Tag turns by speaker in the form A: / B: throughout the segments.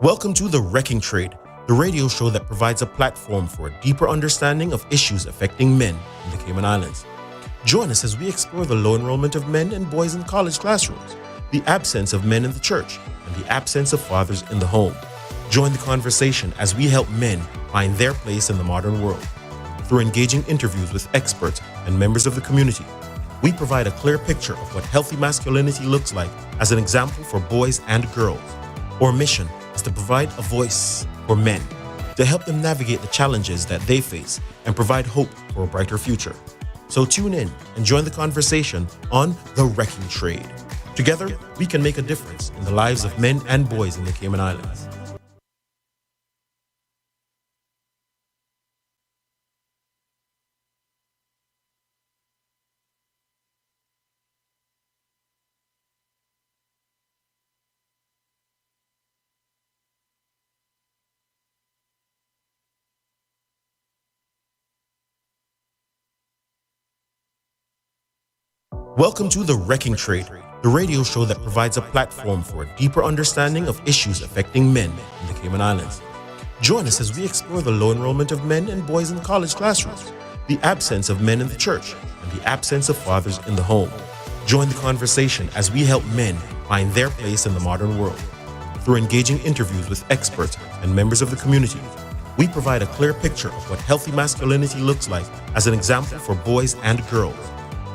A: Welcome to The Wrecking Trade, the radio show that provides a platform for a deeper understanding of issues affecting men in the Cayman Islands. Join us as we explore the low enrollment of men and boys in college classrooms, the absence of men in the church, and the absence of fathers in the home. Join the conversation as we help men find their place in the modern world. Through engaging interviews with experts and members of the community, we provide a clear picture of what healthy masculinity looks like as an example for boys and girls. Our mission is to provide a voice for men, to help them navigate the challenges that they face and provide hope for a brighter future. So tune in and join the conversation on The Wrecking Trade. Together, we can make a difference in the lives of men and boys in the Cayman Islands. Welcome to The Wrecking Trade, the radio show that provides a platform for a deeper understanding of issues affecting men in the Cayman Islands. Join us as we explore the low enrollment of men and boys in college classrooms, the absence of men in the church, and the absence of fathers in the home. Join the conversation as we help men find their place in the modern world. Through engaging interviews with experts and members of the community, we provide a clear picture of what healthy masculinity looks like as an example for boys and girls.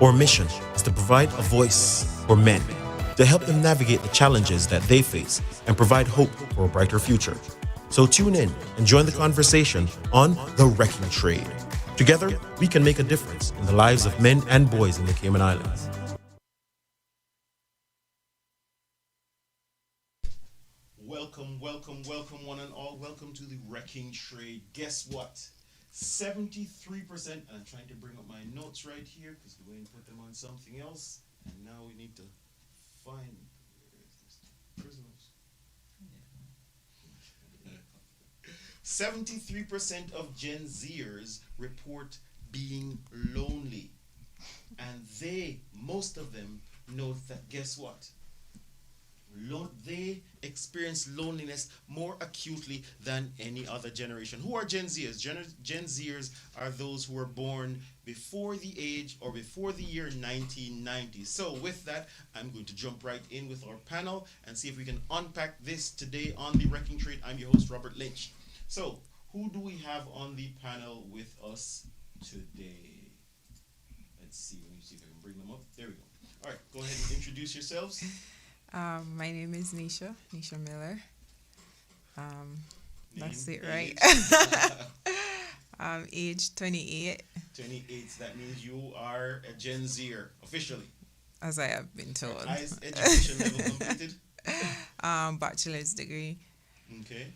A: Our mission is to provide a voice for men, to help them navigate the challenges that they face and provide hope for a brighter future. So tune in and join the conversation on The Wrecking Trade. Together, we can make a difference in the lives of men and boys in the Cayman Islands. Welcome, welcome, welcome, one and all. Welcome to The Wrecking Trade. Guess what? 73%, and I'm trying to bring up my notes right here because Dwayne put them on something else, and now we need to find where is this? Prisoners. 73% of Gen Zers report being lonely, and most of them, know that guess what? They experience loneliness more acutely than any other generation. Who are Gen Zers? Gen Zers are those who were born before the age or before the year 1990. So with that, I'm going to jump right in with our panel and see if we can unpack this today on The Wrecking Trade. I'm your host, Robert Lynch. So who do we have on the panel with us today? Let's see. Let me see if I can bring them up. There we go. All right, go ahead and introduce yourselves.
B: My name is Nisha Miller. That's it, right? Age 28,
A: 28, that means you are a Gen Zer, officially.
B: as I have been told.
A: Highest education level completed?
B: Bachelor's degree.
A: Okay.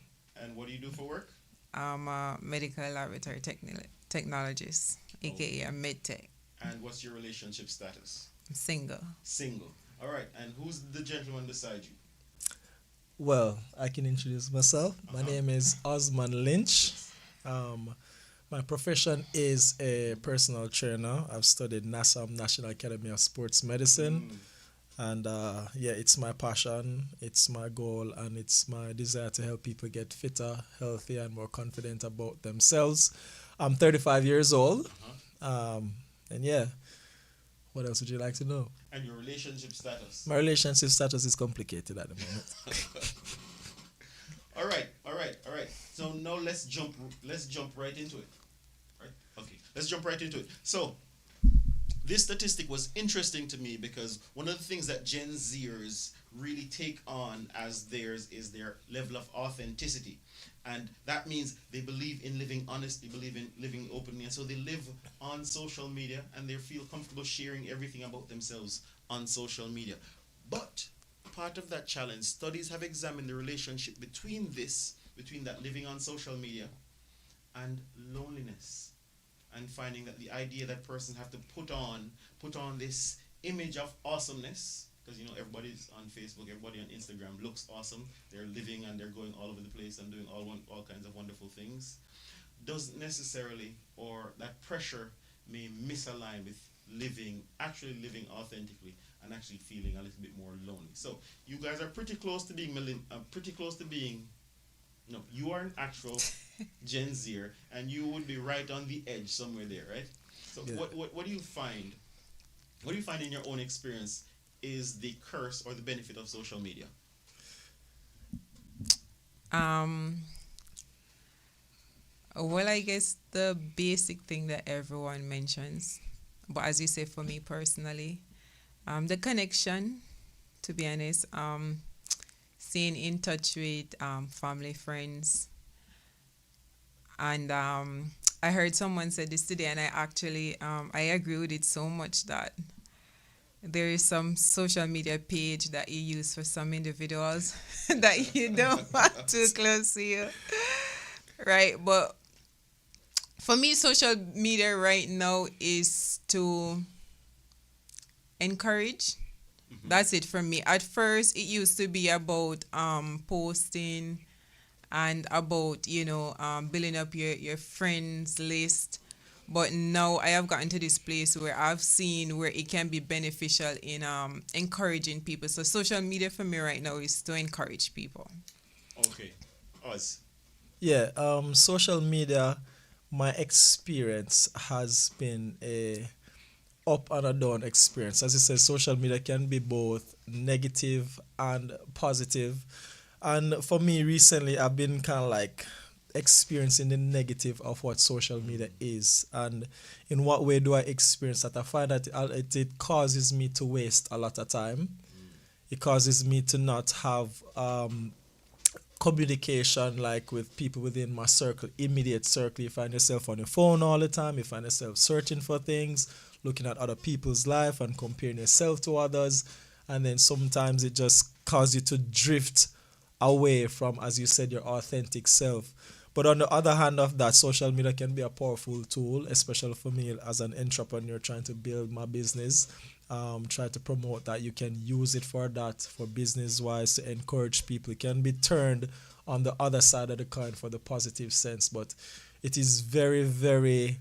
A: And what do you do for work?
B: I'm a medical laboratory technologist, aka a medtech.
A: And what's your relationship status?
B: I'm single.
A: Single. All right. And who's the gentleman beside you?
C: Well, I can introduce myself. My name is Osman Lynch. My profession is a personal trainer. I've studied NASAM, National Academy of Sports Medicine. And it's my passion, it's my goal, and it's my desire to help people get fitter, healthier, and more confident about themselves. I'm 35 years old. What else would you like to know?
A: And your relationship status?
C: My relationship status is complicated at the moment.
A: All right. So now let's jump right into it. Right? Okay. Let's jump right into it. So this statistic was interesting to me because one of the things that Gen Zers really take on as theirs is their level of authenticity. And that means they believe in living honestly, believe in living openly. And so they live on social media and they feel comfortable sharing everything about themselves on social media. But part of that challenge, studies have examined the relationship between that living on social media and loneliness. And finding that the idea that persons have to put on this image of awesomeness, because everybody's on Facebook, everybody on Instagram looks awesome. They're living and they're going all over the place and doing all kinds of wonderful things. Doesn't necessarily, or that pressure may misalign with actually living authentically and actually feeling a little bit more lonely. So you guys are pretty close to being No, you are an actual Gen Zer, and you would be right on the edge somewhere there, right? So
C: Yeah.
A: what do you find? What do you find in your own experience is the curse or the benefit of social media?
B: Um, well, I guess the basic thing that everyone mentions, but as you say, for me personally, the connection, to be honest, staying in touch with family, friends, and I heard someone said this today, and I actually I agree with it so much that there is some social media page that you use for some individuals that you don't want too close to you, right? But for me, social media right now is to encourage. That's it for me. At first, it used to be about posting and about building up your friends list. But now I have gotten to this place where I've seen where it can be beneficial in encouraging people. So social media for me right now is to encourage people.
A: Okay, us.
C: Yeah, social media, my experience has been a up and a down experience. As you said, social media can be both negative and positive. And for me, recently, I've been kind of like experiencing the negative of what social media is. And in what way do I experience that? I find that it causes me to waste a lot of time. It causes me to not have communication like with people within my circle, immediate circle. You find yourself on your phone all the time. You find yourself searching for things, looking at other people's life and comparing yourself to others. And then sometimes it just causes you to drift away from, as you said, your authentic self. But on the other hand of that, social media can be a powerful tool, especially for me as an entrepreneur trying to build my business. Try to promote that you can use it for that, for business wise, to encourage people. It can be turned on the other side of the coin for the positive sense, but it is very, very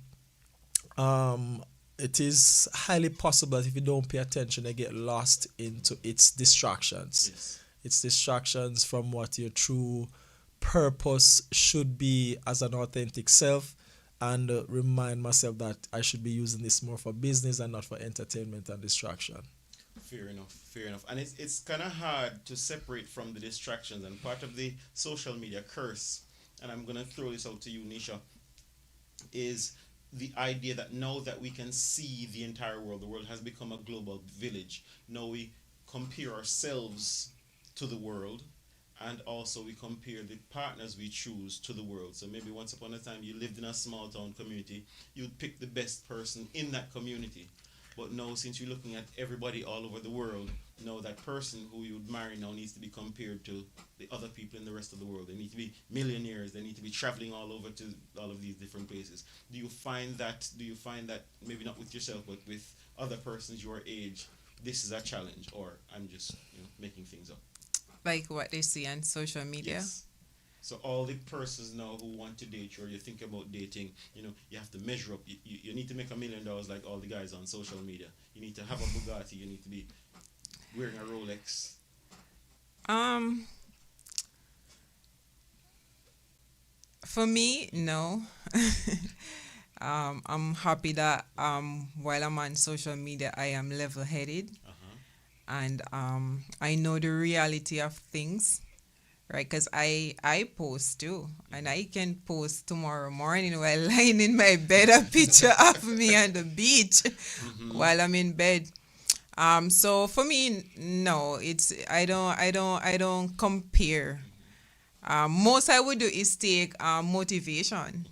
C: it is highly possible that if you don't pay attention, you get lost into its distractions.
A: Yes.
C: It's distractions from what your true purpose should be as an authentic self, and remind myself that I should be using this more for business and not for entertainment and distraction.
A: Fair enough, fair enough. And it's kind of hard to separate from the distractions. And part of the social media curse, and I'm going to throw this out to you, Nisha, is the idea that now that we can see the entire world, the world has become a global village. Now we compare ourselves to the world, and also we compare the partners we choose to the world. So maybe once upon a time you lived in a small town community, you'd pick the best person in that community. But now, since you're looking at everybody all over the world, now that person who you would marry now needs to be compared to the other people in the rest of the world. They need to be millionaires. They need to be traveling all over to all of these different places. Do you find that? Do you find that maybe not with yourself, but with other persons your age, this is a challenge, or I'm just making things up?
B: Like what they see on social media.
A: Yes. So all the persons now who want to date you or you think about dating, you have to measure up. You need to make $1 million like all the guys on social media. You need to have a Bugatti. You need to be wearing a Rolex.
B: Um, for me, no. I'm happy that while I'm on social media, I am level-headed, and I know the reality of things, right? Because I post too, and I can post tomorrow morning while lying in my bed a picture of me on the beach while I'm in bed. So for me, no, I don't compare. Most I would do is take motivation,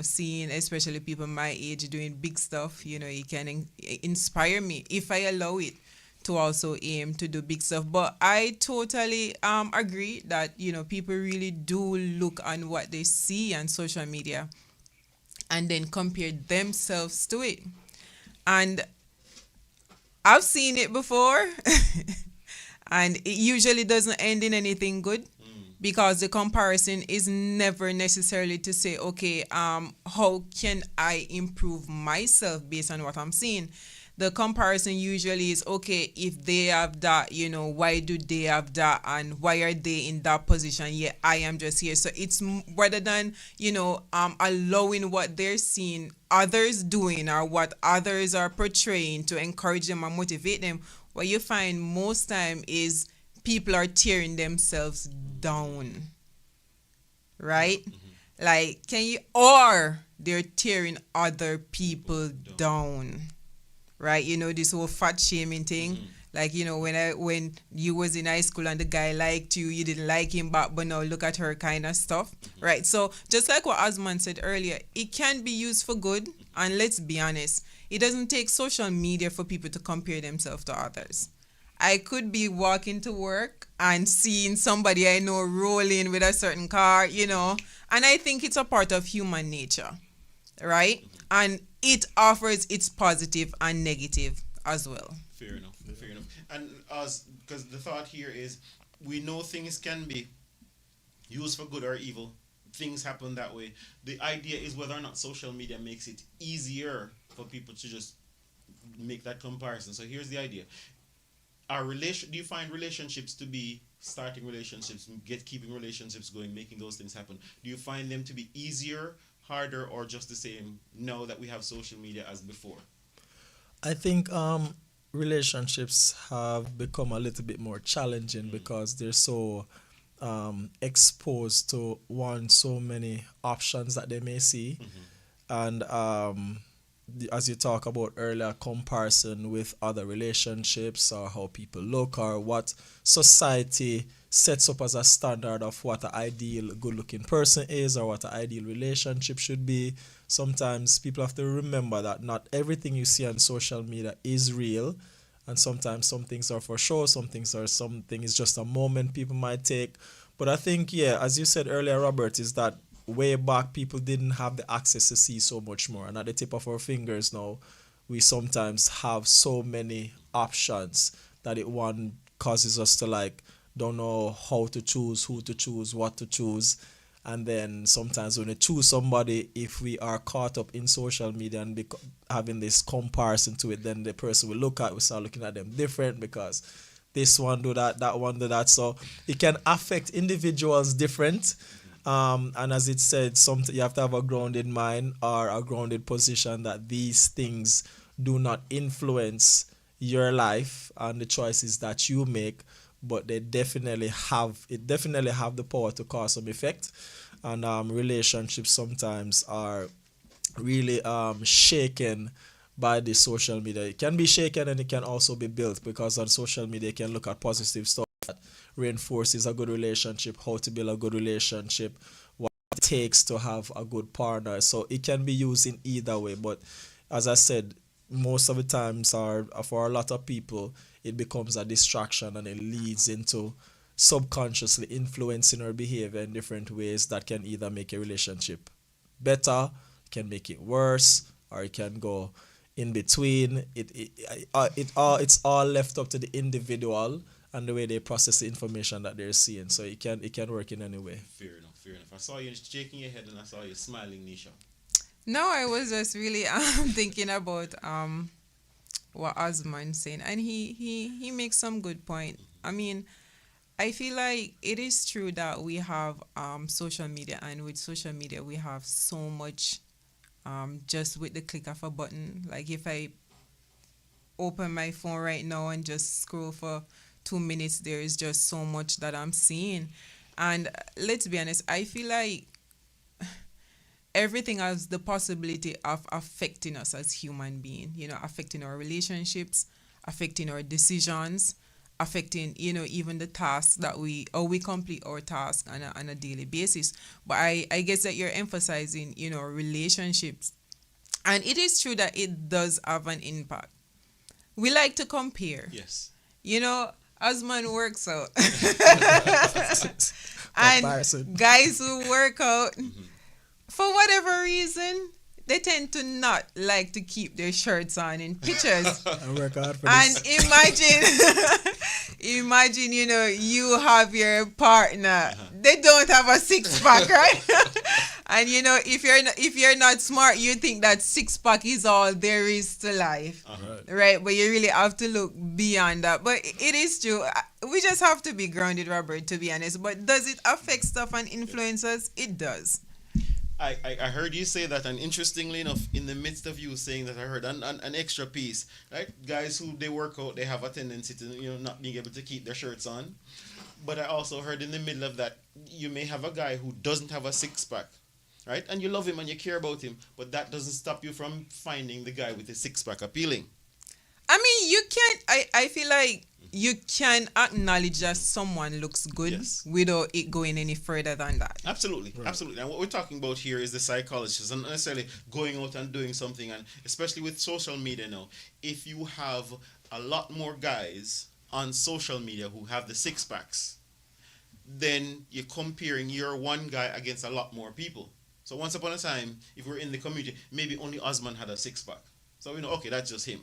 B: seeing especially people my age doing big stuff, it can inspire me if I allow it to also aim to do big stuff. But I totally agree that, people really do look on what they see on social media and then compare themselves to it. And I've seen it before, and it usually doesn't end in anything good because the comparison is never necessarily to say, okay, how can I improve myself based on what I'm seeing? the comparison usually is, okay, if they have that, why do they have that, and why are they in that position, yet I am just here. So it's rather than allowing what they're seeing others doing or what others are portraying to encourage them or motivate them, what you find most time is people are tearing themselves down, right? Like, or they're tearing other people down, right? This whole fat shaming thing. Like, when you was in high school and the guy liked you, you didn't like him back, but now look at her kind of stuff, right? So just like what Osman said earlier, it can be used for good. And let's be honest, it doesn't take social media for people to compare themselves to others. I could be walking to work and seeing somebody I know rolling with a certain car, and I think it's a part of human nature, right? And it offers its positive and negative as well.
A: Fair enough. And because the thought here is, we know things can be used for good or evil. Things happen that way. The idea is whether or not social media makes it easier for people to just make that comparison. So here's the idea. Do you find relationships to be starting relationships, keeping relationships going, making those things happen? Do you find them to be easier, harder, or just the same now that we have social media as before?
C: I think relationships have become a little bit more challenging because they're so exposed to so many options that they may see. And as you talk about earlier, comparison with other relationships or how people look or what society sets up as a standard of what an ideal good-looking person is or what an ideal relationship should be. Sometimes people have to remember that not everything you see on social media is real, and sometimes some things are for sure, something is just a moment people might take. But I think, as you said earlier, Robert, is that way back people didn't have the access to see so much more, and at the tip of our fingers now we sometimes have so many options that it causes us to don't know how to choose, who to choose, what to choose. And then sometimes when we choose somebody, if we are caught up in social media and having this comparison to it, then the person we start looking at them different because this one do that one do that. So it can affect individuals different. And as it said, you have to have a grounded mind or a grounded position that these things do not influence your life and the choices that you make, but they definitely have the power to cause some effect. And relationships sometimes are really shaken by the social media. It can be shaken and it can also be built, because on social media you can look at positive stuff that reinforces a good relationship, how to build a good relationship, what it takes to have a good partner. So it can be used in either way. But as I said, most of the times for a lot of people, it becomes a distraction and it leads into subconsciously influencing our behavior in different ways that can either make a relationship better, can make it worse, or it can go in between. It's all left up to the individual and the way they process the information that they're seeing. So it can work in any way.
A: Fair enough. I saw you shaking your head and I saw you smiling, Nisha.
B: No, I was just really thinking about what Osman saying, and he makes some good point. I mean, I feel like it is true that we have social media, and with social media we have so much just with the click of a button. Like if I open my phone right now and just scroll for 2 minutes, there is just so much that I'm seeing. And let's be honest, I feel like everything has the possibility of affecting us as human beings, affecting our relationships, affecting our decisions, affecting, even the tasks that we complete our task on a daily basis. But I guess that you're emphasizing, relationships. And it is true that it does have an impact. We like to compare.
A: Yes.
B: Osman works out. And guys who work out, for whatever reason, they tend to not like to keep their shirts on in pictures.
C: I work hard for
B: and
C: this.
B: imagine, you have your partner. They don't have a six-pack, right? And if you're not smart, you think that six pack is all there is to life, right? But you really have to look beyond that. But it is true. We just have to be grounded, Robert, to be honest. But does it affect stuff and influence us? It does.
A: I heard you say that, and interestingly enough, in the midst of you saying that, I heard an extra piece, right? Guys who they work out, they have a tendency to not being able to keep their shirts on. But I also heard in the middle of that, you may have a guy who doesn't have a six pack, right? And you love him and you care about him, but that doesn't stop you from finding the guy with the six pack appealing.
B: I mean, you can't. I feel like you can acknowledge that someone looks good without it going any further than that.
A: Absolutely, absolutely. And what we're talking about here is the psychologist, and not necessarily going out and doing something. And especially with social media now, if you have a lot more guys on social media who have the six packs, then you're comparing your one guy against a lot more people. So once upon a time, if we're in the community, maybe only Osman had a six pack. So okay, that's just him.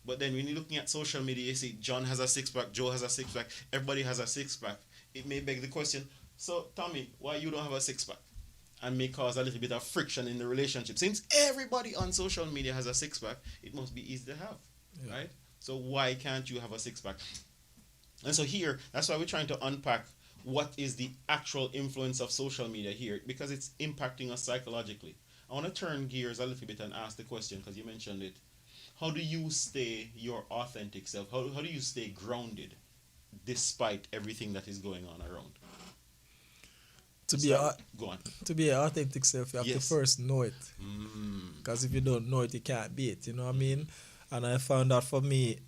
A: But then when you're looking at social media, you see John has a six pack, Joe has a six pack, everybody has a six pack. It may beg the question, so Tommy, why you don't have a six pack? And may cause a little bit of friction in the relationship. Since everybody on social media has a six pack, it must be easy to have, right? So why can't you have a six pack? And so here, that's why we're trying to unpack what is the actual influence of social media here, because it's impacting us psychologically. I want to turn gears a little bit and ask the question, because you mentioned it. How do you stay your authentic self? How do you stay grounded despite everything that is going on around?
C: Go on. To be an authentic self, you have to first know it. Because if you don't know it, you can't be it. You know what I mean? And I found out for me,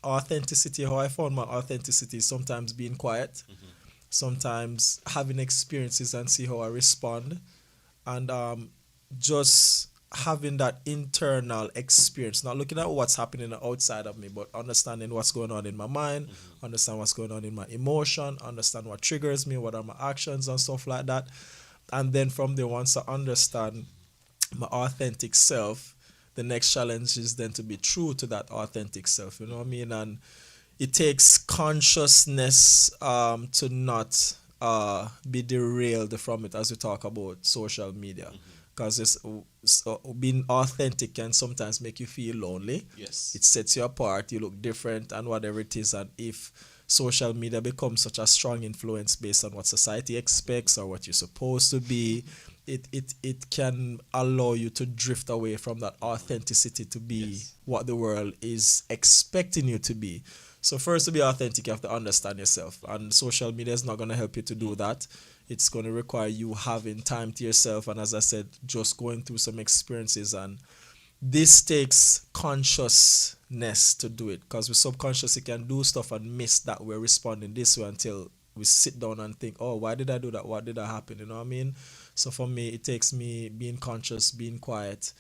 C: authenticity, how I found my authenticity is sometimes being quiet, sometimes having experiences and see how I respond, and just having that internal experience, not looking at what's happening outside of me, but understanding what's going on in my mind, understand what's going on in my emotion, understand what triggers me, what are my actions and stuff like that. And then from there, once I understand my authentic self, the next challenge is then to be true to that authentic self, you know what I mean? And it takes consciousness to not be derailed from it as we talk about social media. Because being authentic can sometimes make you feel lonely.
A: Yes.
C: It sets you apart, you look different and whatever it is. And if social media becomes such a strong influence based on what society expects or what you're supposed to be, it can allow you to drift away from that authenticity to be what the world is expecting you to be. So first, to be authentic, you have to understand yourself. And social media is not going to help you to do that. It's going to require you having time to yourself. And as I said, just going through some experiences. And this takes consciousness to do it. Because with subconscious, you can do stuff and miss that we're responding this way until we sit down and think, oh, why did I do that? What did that happen? You know what I mean? So for me, it takes me being conscious, being quiet,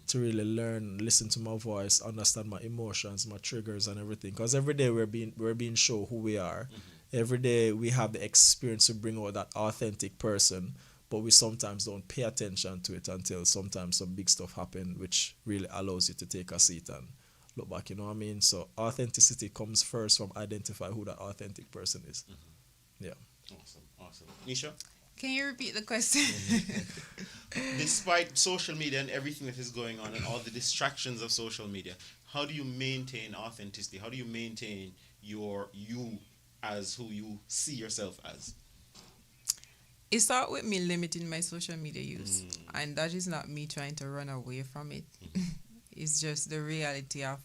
C: to really learn, listen to my voice, understand my emotions, my triggers and everything. Because every day we're being shown who we are. Every day we have the experience to bring out that authentic person, but we sometimes don't pay attention to it until sometimes some big stuff happen, which really allows you to take a seat and look back, you know what I mean? So authenticity comes first from identify who that authentic person is. Yeah.
A: Awesome. Nisha?
B: Can you repeat the question?
A: Despite social media and everything that is going on and all the distractions of social media, how do you maintain authenticity? How do you maintain you as who you see yourself as?
B: It started with me limiting my social media use. And that is not me trying to run away from it. It's just the reality of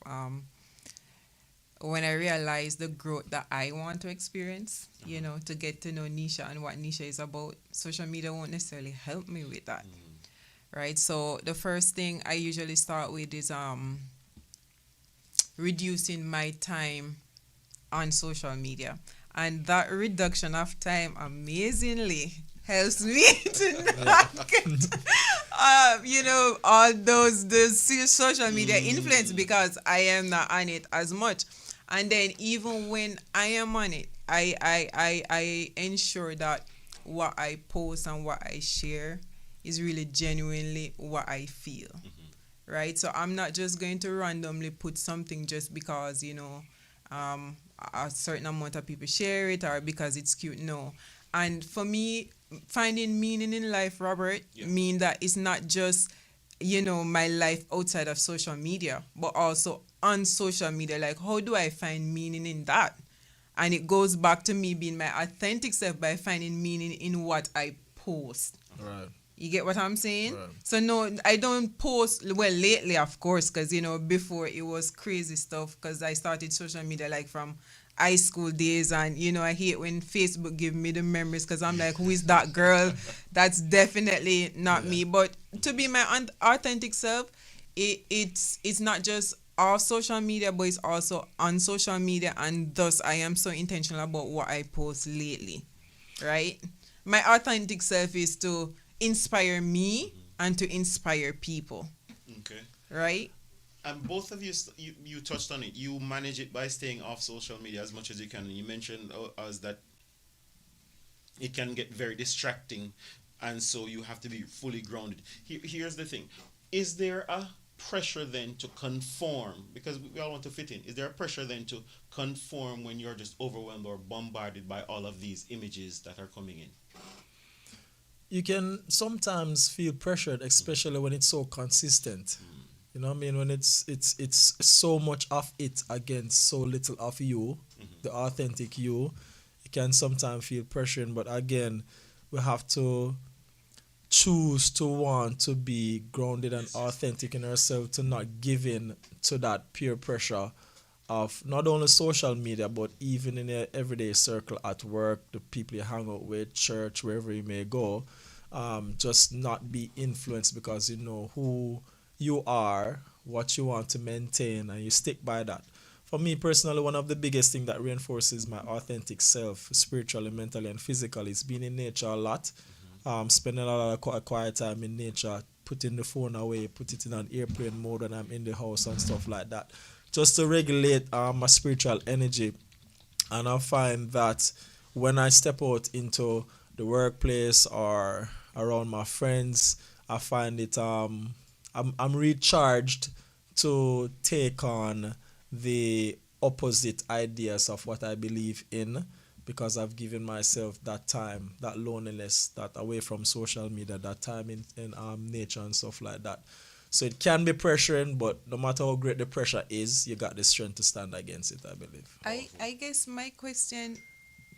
B: when I realized the growth that I want to experience, to get to know Nisha and what Nisha is about, social media won't necessarily help me with that. Right? So the first thing I usually start with is reducing my time on social methe and that reduction of time amazingly helps me to not get all those social media influence, because I am not on it as much. And then even when I am on it, I ensure that what I post and what I share is really genuinely what I feel. Right? So I'm not just going to randomly put something just because a certain amount of people share it or because it's cute. No. And for me, finding meaning in life, Robert,
A: Yeah.
B: mean that it's not just, my life outside of social media, but also on social media. Like, how do I find meaning in that? And it goes back to me being my authentic self by finding meaning in what I post.
C: Right.
B: You get what I'm saying?
C: Right.
B: So no, I don't post. Well, lately, of course, because before it was crazy stuff. Because I started social media like from high school days, and I hate when Facebook give me the memories because I'm like, who is that girl? That's definitely not
C: Yeah.
B: me. But to be my authentic self, it's not just off social media, but it's also on social media, and thus I am so intentional about what I post lately, right? My authentic self is to inspire me and to inspire people,
A: Okay.
B: right?
A: And both of you, you touched on it. You manage it by staying off social media as much as you can. And you mentioned us that it can get very distracting, and so you have to be fully grounded. Here's the thing: is there a pressure then to conform, because we all want to fit in? Is there a pressure then to conform when you're just overwhelmed or bombarded by all of these images that are coming in?
C: You can sometimes feel pressured, especially when it's so consistent. You know what I mean? When it's so much of it against so little of you, the authentic you, it can sometimes feel pressuring. But again, we have to choose to want to be grounded and
A: Yes, yes.
C: authentic in ourselves, to not give in to that peer pressure of not only social media but even in your everyday circle at work, the people you hang out with, church, wherever you may go. Just not be influenced, because you know who you are, what you want to maintain, and you stick by that. For me personally, one of the biggest things that reinforces my authentic self, spiritually, mentally, and physically, is being in nature a lot. Spending a lot of quiet time in nature, putting the phone away, put it in an airplane mode when I'm in the house and stuff like that, just to regulate my spiritual energy. And I find that when I step out into the workplace or around my friends, I find it I'm recharged to take on the opposite ideas of what I believe in, because I've given myself that time, that loneliness, that away from social media, that time in nature and stuff like that. So it can be pressuring, but no matter how great the pressure is, you got the strength to stand against it, I believe.
B: I guess my question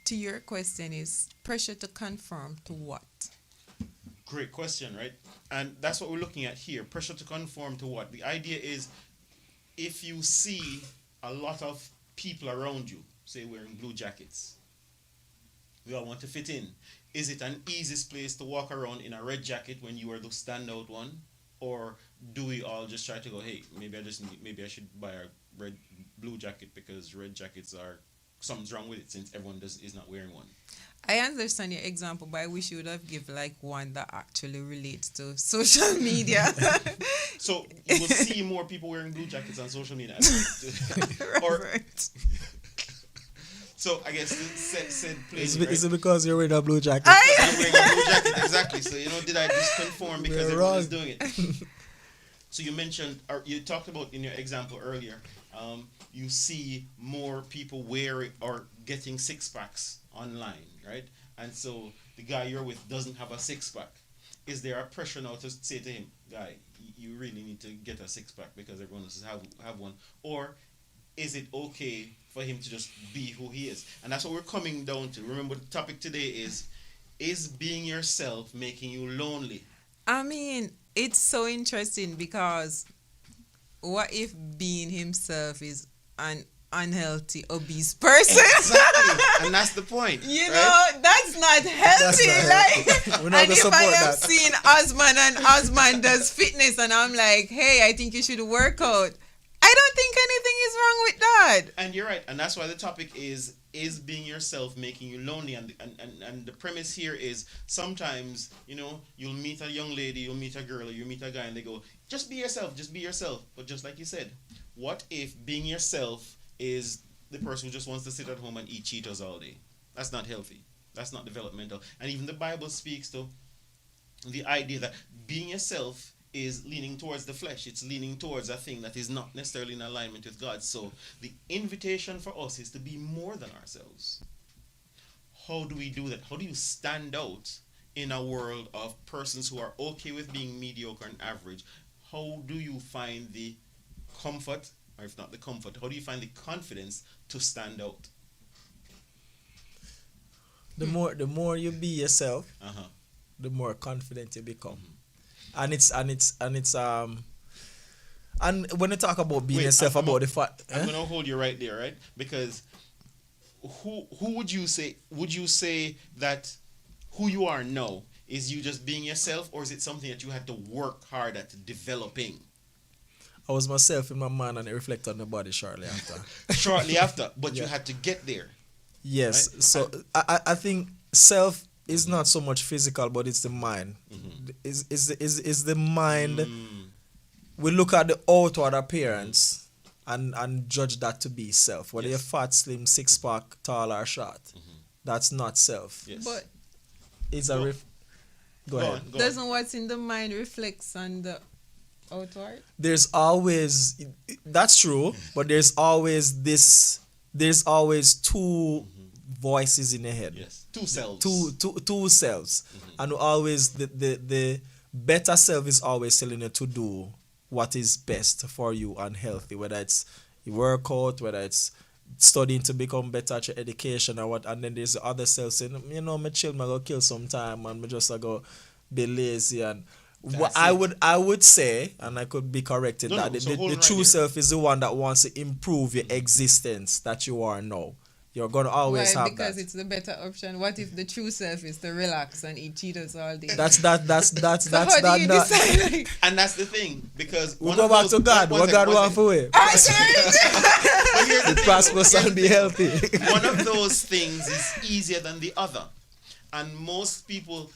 B: to your question is pressure to conform to what?
A: Great question, right? And that's what we're looking at here. Pressure to conform to what? The idea is, if you see a lot of people around you, say wearing blue jackets, we all want to fit in. Is it an easiest place to walk around in a red jacket when you are the standout one? Or do we all just try to go, hey, maybe I should buy a blue jacket because red jackets are, something's wrong with it since everyone is not wearing one.
B: I understand your example, but I wish you would have given like one that actually relates to social media.
A: So you will see more people wearing blue jackets on social media. Or
B: Robert.
A: so I guess said plainly,
C: Is
A: right?
C: it because you're wearing a blue jacket?
A: I'm wearing a blue jacket, exactly. So did I just conform because
C: We're
A: everyone
C: wrong.
A: is doing it? So you mentioned, or you talked about in your example earlier, you see more people wearing or getting six packs online, right? And so the guy you're with doesn't have a six pack. Is there a pressure now to say to him, guy, you really need to get a six pack because everyone else have one? Or is it okay for him to just be who he is? And that's what we're coming down to. Remember, the topic today is being yourself making you lonely?
B: I mean, it's so interesting because what if being himself is an unhealthy, obese person?
A: Exactly. And that's the point.
B: You
A: right?
B: know, that's not healthy.
C: That's not healthy. We're not
B: And
C: gonna
B: if
C: support
B: I am
C: that.
B: seeing Osman and Osman does fitness and I'm like, hey, I think you should work out, I don't think anything is wrong with that.
A: And you're right. And that's why the topic is being yourself making you lonely? And the premise here is, sometimes, you'll meet a young lady, you'll meet a girl, or you meet a guy, and they go, just be yourself, just be yourself. But just like you said, what if being yourself is the person who just wants to sit at home and eat Cheetos all day? That's not healthy. That's not developmental. And even the Bible speaks to the idea that being yourself is leaning towards the flesh. It's leaning towards a thing that is not necessarily in alignment with God. So the invitation for us is to be more than ourselves. How do we do that? How do you stand out in a world of persons who are okay with being mediocre and average, how do you find the comfort, or if not the comfort, how do you find the confidence to stand out?
C: The more you be yourself,
A: Uh-huh.
C: the more confident you become. And and when you talk about being
A: Wait,
C: yourself, about the fact,
A: I'm gonna hold you right there, right? Because who would you say? Would you say that who you are now is you just being yourself, or is it something that you had to work hard at developing?
C: I was myself in my mind and it reflected on the body shortly after.
A: Shortly after, but you
C: Yeah.
A: had to get there.
C: Yes.
A: Right?
C: So I think self is not so much physical, but it's the mind.
A: Mhm.
C: Is the mind.
A: Mm,
C: We look at the outward appearance and judge that to be self. Whether
A: Yes.
C: you're fat, slim, six pack, tall or short, that's not self.
A: yes.
B: But
C: It's
A: Go-
C: go ahead.
A: on, go on.
B: doesn't what's in the mind reflects on the outward?
C: There's always, that's true, but there's always two voices in your head.
A: Yes. Two selves.
C: Two selves. And always the better self is always telling you to do what is best for you and healthy, whether it's you work out, whether it's studying to become better at your education or what. And then there's the other self saying, me chill, me go kill some time and me just go be lazy. And what
A: That's
C: I would say, and I could be corrected,
A: No,
C: that
A: no, so
C: the
A: hold right
C: true
A: there.
C: self is the one that wants to improve your existence that you are now. You're gonna always
B: Why?
C: have
B: Because
C: that.
B: it's the better option. What if the true self is to relax and eat Cheetos all day?
C: That's
B: so how do you decide? Like,
A: And that's the thing, because
C: We
A: one
C: go
A: of
C: back
A: those-
C: to God.
A: one
C: What
A: second,
C: God
A: one
C: want
A: second.
C: for we?
A: But here's the
C: Be
A: thing,
C: prosperous
A: here's
C: and
A: the
C: be
A: thing.
C: healthy.
A: One of those things is easier than the other, and most people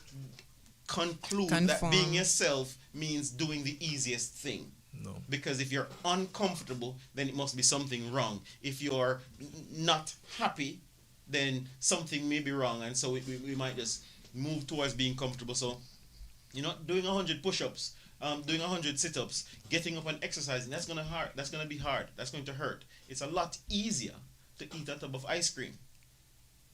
A: conclude that
B: Conform.
A: being yourself means doing the easiest thing.
C: No.
A: Because if you're uncomfortable, then it must be something wrong. If you're not happy, then something may be wrong, and so we might just move towards being comfortable. So, doing 100 push-ups, doing 100 sit-ups, getting up and exercising, that's gonna be hard. That's going to hurt. It's a lot easier to eat a tub of ice cream.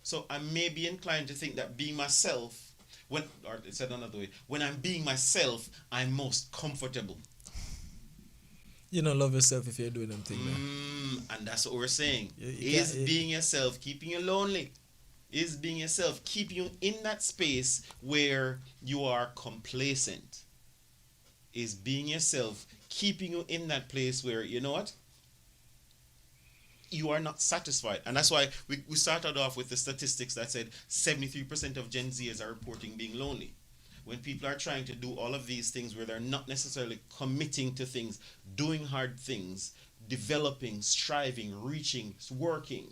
A: So I may be inclined to think that being myself, or said another way, when I'm being myself, I'm most comfortable.
C: You don't love yourself if you're doing them things.
A: And that's what we're saying.
C: You
A: Is
C: can't-
A: being yourself keeping you lonely? Is being yourself keeping you in that space where you are complacent? Is being yourself keeping you in that place where, you know what? You are not satisfied. And that's why we started off with the statistics that said 73% of Gen Zers are reporting being lonely. When people are trying to do all of these things where they're not necessarily committing to things, doing hard things, developing, striving, reaching, working,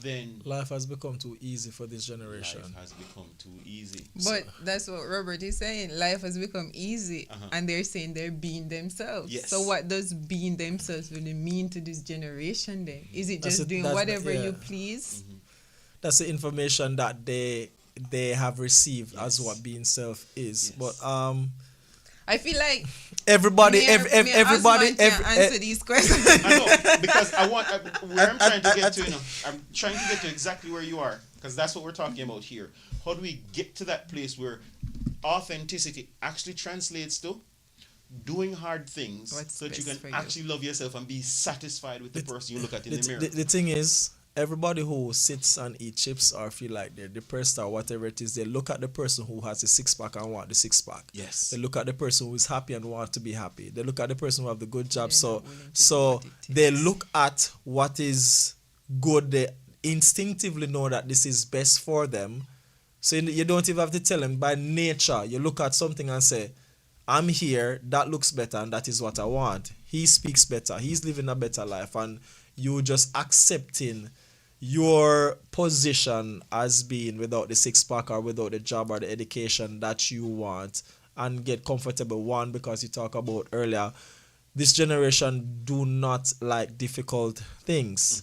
A: then
C: Life has become too easy for this generation.
A: life has become too easy.
B: but that's what Robert is saying. Life has become easy,
A: Uh-huh.
B: and they're saying they're being themselves.
A: Yes.
B: So what does being themselves really mean to this generation then? Is it
C: That's
B: just
C: it,
B: doing
C: that's the-
B: whatever
C: yeah.
B: you please?
C: That's the information that they have received as
A: Yes.
C: what being self is.
A: Yes.
C: But
B: I feel like
C: everybody,
B: me
C: everybody,
B: and Osman can answer these questions.
A: I know, because where I'm trying to get to, I'm trying to get to exactly where you are, because that's what we're talking about here. How do we get to that place where authenticity actually translates to doing hard things
B: What's
A: so that you
B: best
A: can
B: for you?
A: actually love yourself and be satisfied with the person you look at in the mirror?
C: the thing is, everybody who sits and eat chips or feel like they're depressed or whatever it is, they look at the person who has a six pack and want the six pack.
A: Yes.
C: They look at the person who is happy and want to be happy. They look at the person who have the good job.
B: They're
C: So
B: not willing to do
C: so
B: what it
C: they
B: takes.
C: look at what is good. They instinctively know that this is best for them. So you don't even have to tell them. By nature, you look at something and say, I'm here, that looks better, and that is what I want. He speaks better, he's living a better life, and you just accepting your position as being without the six pack or without the job or the education that you want and get comfortable. One, because you talk about earlier, this generation do not like difficult things.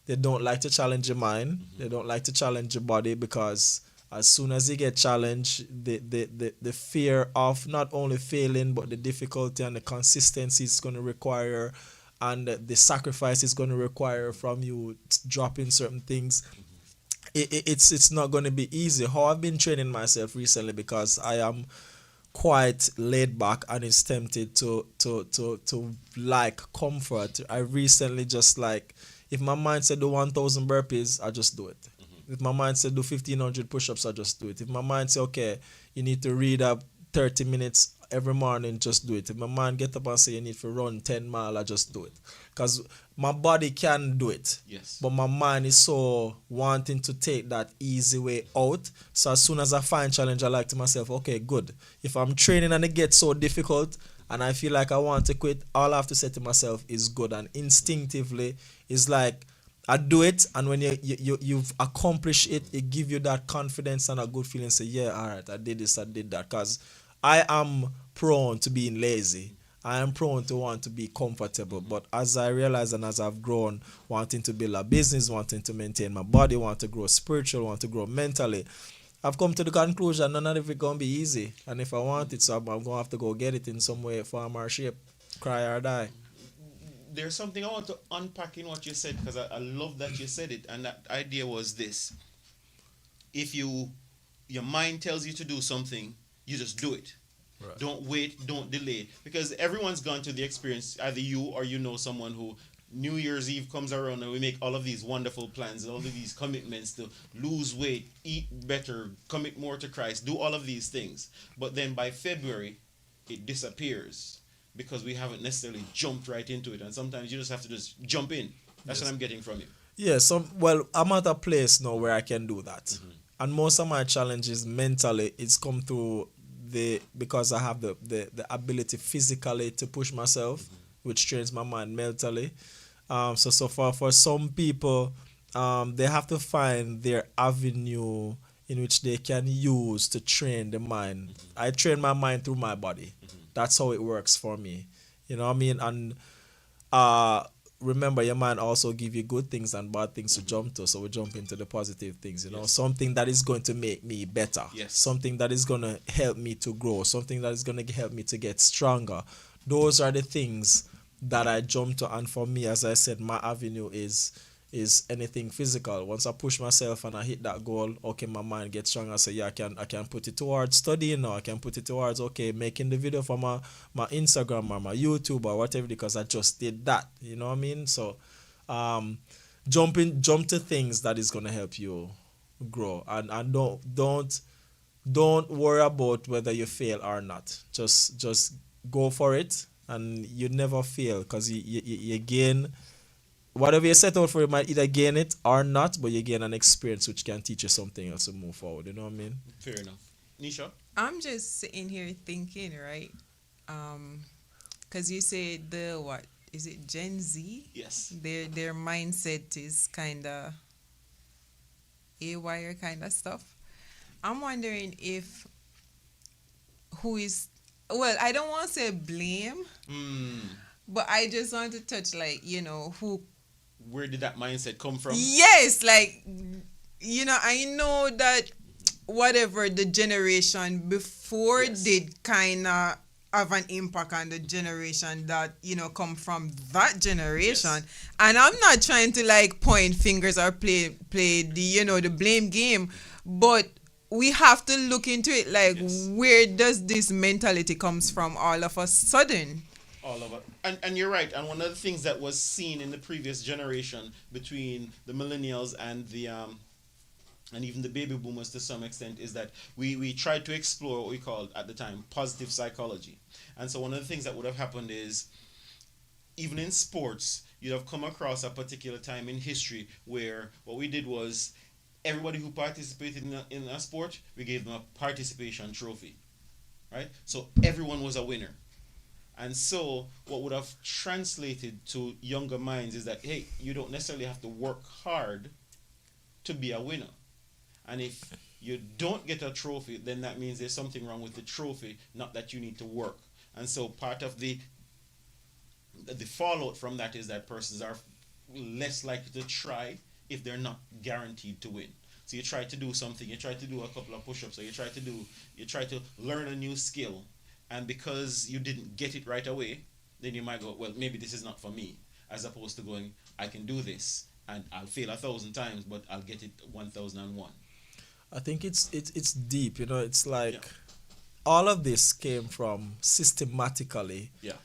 C: They don't like to challenge your mind. They don't like to challenge your body, because as soon as you get challenged, the fear of not only failing, but the difficulty and the consistency it's going to require, and the sacrifice it's going to require from you dropping certain things. it's not going to be easy. How I've been training myself recently, because I am quite laid back and is tempted to like comfort. I recently just like, if my mind said do 1,000 burpees, I just do it. If my mind said do 1,500 push-ups, I just do it. If my mind say, okay, you need to read up 30 minutes every morning, just do it. If my mind get up and say you need to run 10 mile, I just do it. Because my body can do it.
A: Yes.
C: But my mind is so wanting to take that easy way out. So as soon as I find challenge, I like to myself, okay, good. If I'm training and it gets so difficult and I feel like I want to quit, all I have to say to myself is good. And instinctively, it's like I do it, and when you've accomplished it, it gives you that confidence and a good feeling. Say, yeah, all right, I did this, I did that. Because I am prone to being lazy. I am prone to want to be comfortable. But as I realize and as I've grown, wanting to build a business, wanting to maintain my body, want to grow spiritual, want to grow mentally, I've come to the conclusion none of it going to be easy. And if I want it, so I'm going to have to go get it in some way, form or shape, cry or die.
A: There's something I want to unpack in what you said, because I love that you said it, and that idea was this: if your mind tells you to do something, you just do it. Right. Don't wait, don't delay, because everyone's gone to the experience. Either you or you know someone who New Year's Eve comes around and we make all of these wonderful plans, all of these commitments to lose weight, eat better, commit more to Christ, do all of these things, but then by February it disappears, because we haven't necessarily jumped right into it. And sometimes you just have to just jump in. That's what I'm getting from you.
C: Yeah, well, I'm at a place now where I can do that. And most of my challenges mentally, it's come through because I have the ability physically to push myself, which trains my mind mentally. So far for some people, they have to find their avenue in which they can use to train the mind. I train my mind through my body. That's how it works for me. You know what I mean? And remember, your mind also give you good things and bad things to jump to. So we jump into the positive things, you know, something that is going to make me better.
A: Yes.
C: Something that is going to help me to grow. Something that is going to help me to get stronger. Those are the things that I jump to. And for me, as I said, my avenue is anything physical. Once I push myself and I hit that goal, okay, my mind gets stronger. So yeah, I can put it towards studying, or I can put it towards, okay, making the video for my Instagram or my YouTube or whatever, because I just did that. You know what I mean? So jump to things that is gonna help you grow, and don't worry about whether you fail or not. Just go for it, and you never fail, because you gain. Whatever you set out for, you might either gain it or not, but you gain an experience which can teach you something else to move forward. You know what I mean?
A: Fair enough. Nisha?
B: I'm just sitting here thinking, right? Because you said what is it, Gen Z?
A: Yes.
B: Their mindset is kind of haywire kind of stuff. I'm wondering if well, I don't want to say blame, but I just want to touch, like,
A: where did that mindset come from?
B: Yes, like, I know that whatever the generation before did kind of have an impact on the generation that, come from that generation. Yes. And I'm not trying to, like, point fingers or play the, the blame game, but we have to look into it, like, where does this mentality comes from all of a sudden?
A: All of it. And you're right. And one of the things that was seen in the previous generation between the millennials and the and even the baby boomers to some extent is that we tried to explore what we called at the time positive psychology. And so one of the things that would have happened is, even in sports, you'd have come across a particular time in history where what we did was everybody who participated in a sport, we gave them a participation trophy. Right? So everyone was a winner. And so what would have translated to younger minds is that, hey, you don't necessarily have to work hard to be a winner. And if you don't get a trophy, then that means there's something wrong with the trophy, not that you need to work. And so part of the fallout from that is that persons are less likely to try if they're not guaranteed to win. So you try to do something, you try to do a couple of push-ups, or you try to learn a new skill. And because you didn't get it right away, then you might go, well, maybe this is not for me, as opposed to going, I can do this, and I'll fail 1,000 times, but I'll get it 1,001.
C: I think it's deep. You know, it's like
A: Yeah.
C: all of this came from systematically
A: Yeah.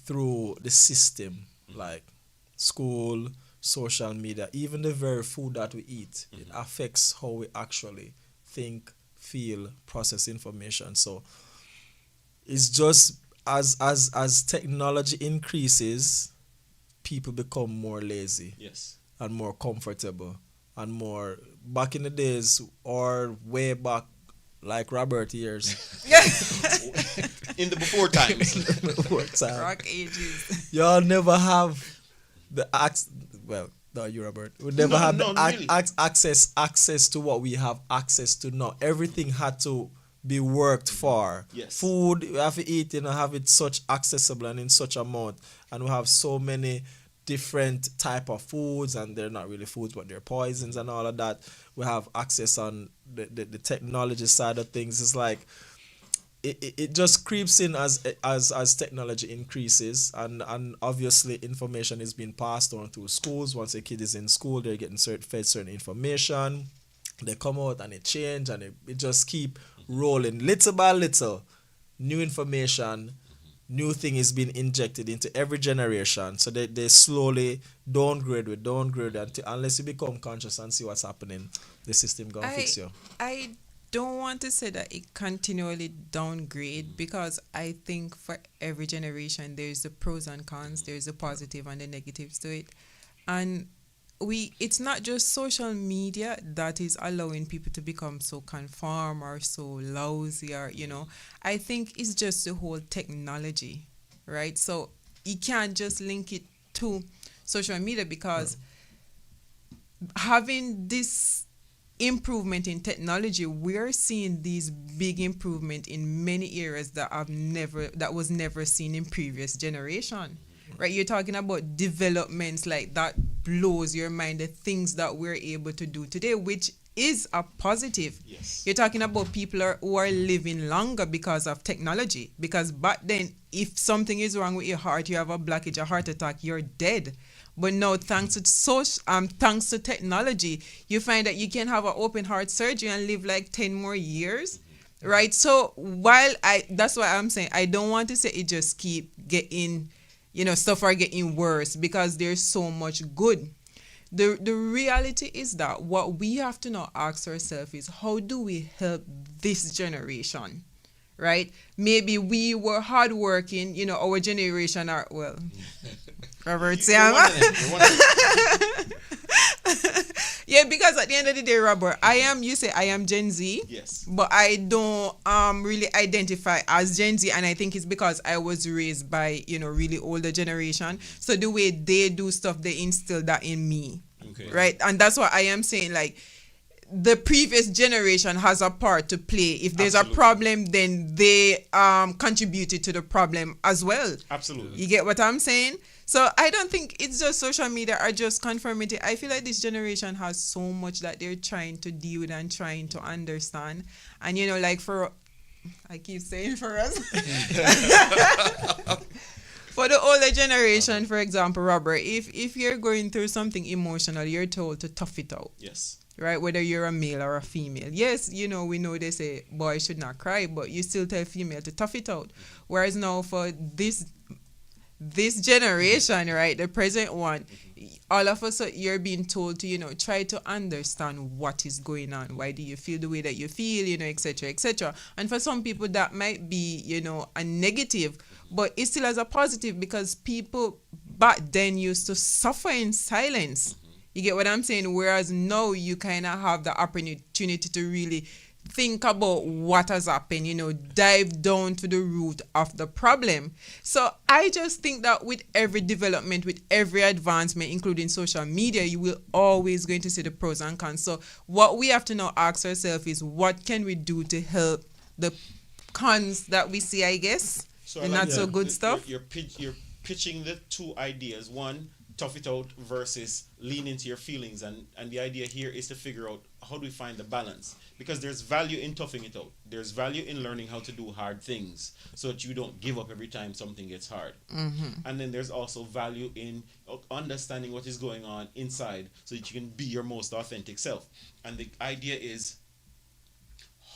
C: through the system, like school, social media, even the very food that we eat. It affects how we actually think, feel, process information. So it's just as technology increases, people become more lazy
A: Yes.
C: and more comfortable and more back in the days or way back like Robert years.
A: In the before times.
C: What time?
B: Rock ages.
C: Y'all never have the well, no, you Robert. We never
A: No,
C: had
A: no,
C: the
A: really.
C: access to what we have access to now. Everything had to be worked for.
A: Yes.
C: Food we have to eat, have it such accessible and in such amount, and we have so many different type of foods, and they're not really foods but they're poisons and all of that. We have access on the technology side of things. It's like it just creeps in as technology increases, and obviously information is being passed on through schools. Once a kid is in school, they're getting fed certain information. They come out and it change, and it just keep rolling little by little. New information, new thing is being injected into every generation. So they slowly downgrade unless you become conscious and see what's happening. The system gonna fix you.
B: I don't want to say that it continually downgrade, because I think for every generation there's the pros and cons, there's the positive and the negatives to it. And it's not just social media that is allowing people to become so conform or so lousy, or I think it's just the whole technology, right? So you can't just link it to social media, because having this improvement in technology, we're seeing these big improvement in many areas that was never seen in previous generation. Right, you're talking about developments like that blows your mind, the things that we're able to do today, which is a positive.
A: Yes.
B: You're talking about people who are living longer because of technology. Because back then, if something is wrong with your heart, you have a blockage, a heart attack, you're dead. But now, thanks to technology, you find that you can have an open heart surgery and live like 10 more years. Right? So that's why I'm saying I don't want to say it just keep getting, stuff are getting worse, because there's so much good. The reality is that what we have to now ask ourselves is, how do we help this generation? Right? Maybe we were hardworking, our generation are, well, Robert Sam. Yeah, because at the end of the day, Robert, you say I am Gen Z.
A: Yes.
B: But I don't really identify as Gen Z, and I think it's because I was raised by, really older generation. So the way they do stuff, they instill that in me.
A: Okay.
B: Right? And that's what I am saying, like, the previous generation has a part to play. If there's
A: Absolutely.
B: a problem, then they contributed to the problem as well.
A: Absolutely.
B: You get what I'm saying? So I don't think it's just social media or just conformity. I feel like this generation has so much that they're trying to deal with and trying to understand. And like I keep saying for us. For the older generation, for example, Robert, if you're going through something emotional, you're told to tough it out.
A: Yes.
B: Right, whether you're a male or a female. Yes, we know they say boys should not cry, but you still tell female to tough it out. Whereas now for this generation, right, the present one, all of a sudden you're being told to, try to understand what is going on. Why do you feel the way that you feel, etc., etc. And for some people that might be, a negative, but it still has a positive, because people back then used to suffer in silence. You get what I'm saying? Whereas now you kind of have the opportunity to really think about what has happened, dive down to the root of the problem. So I just think that with every development, with every advancement, including social media, you will always going to see the pros and cons. So what we have to now ask ourselves is, what can we do to help the cons that we see, I guess,
A: So
B: and not so good stuff?
A: You're pitching the two ideas. One, tough it out, versus lean into your feelings, and the idea here is to figure out, how do we find the balance? because there's value in toughing it out. There's value in learning how to do hard things so that you don't give up every time something gets hard. And then there's also value in understanding what is going on inside so that you can be your most authentic self. And the idea is,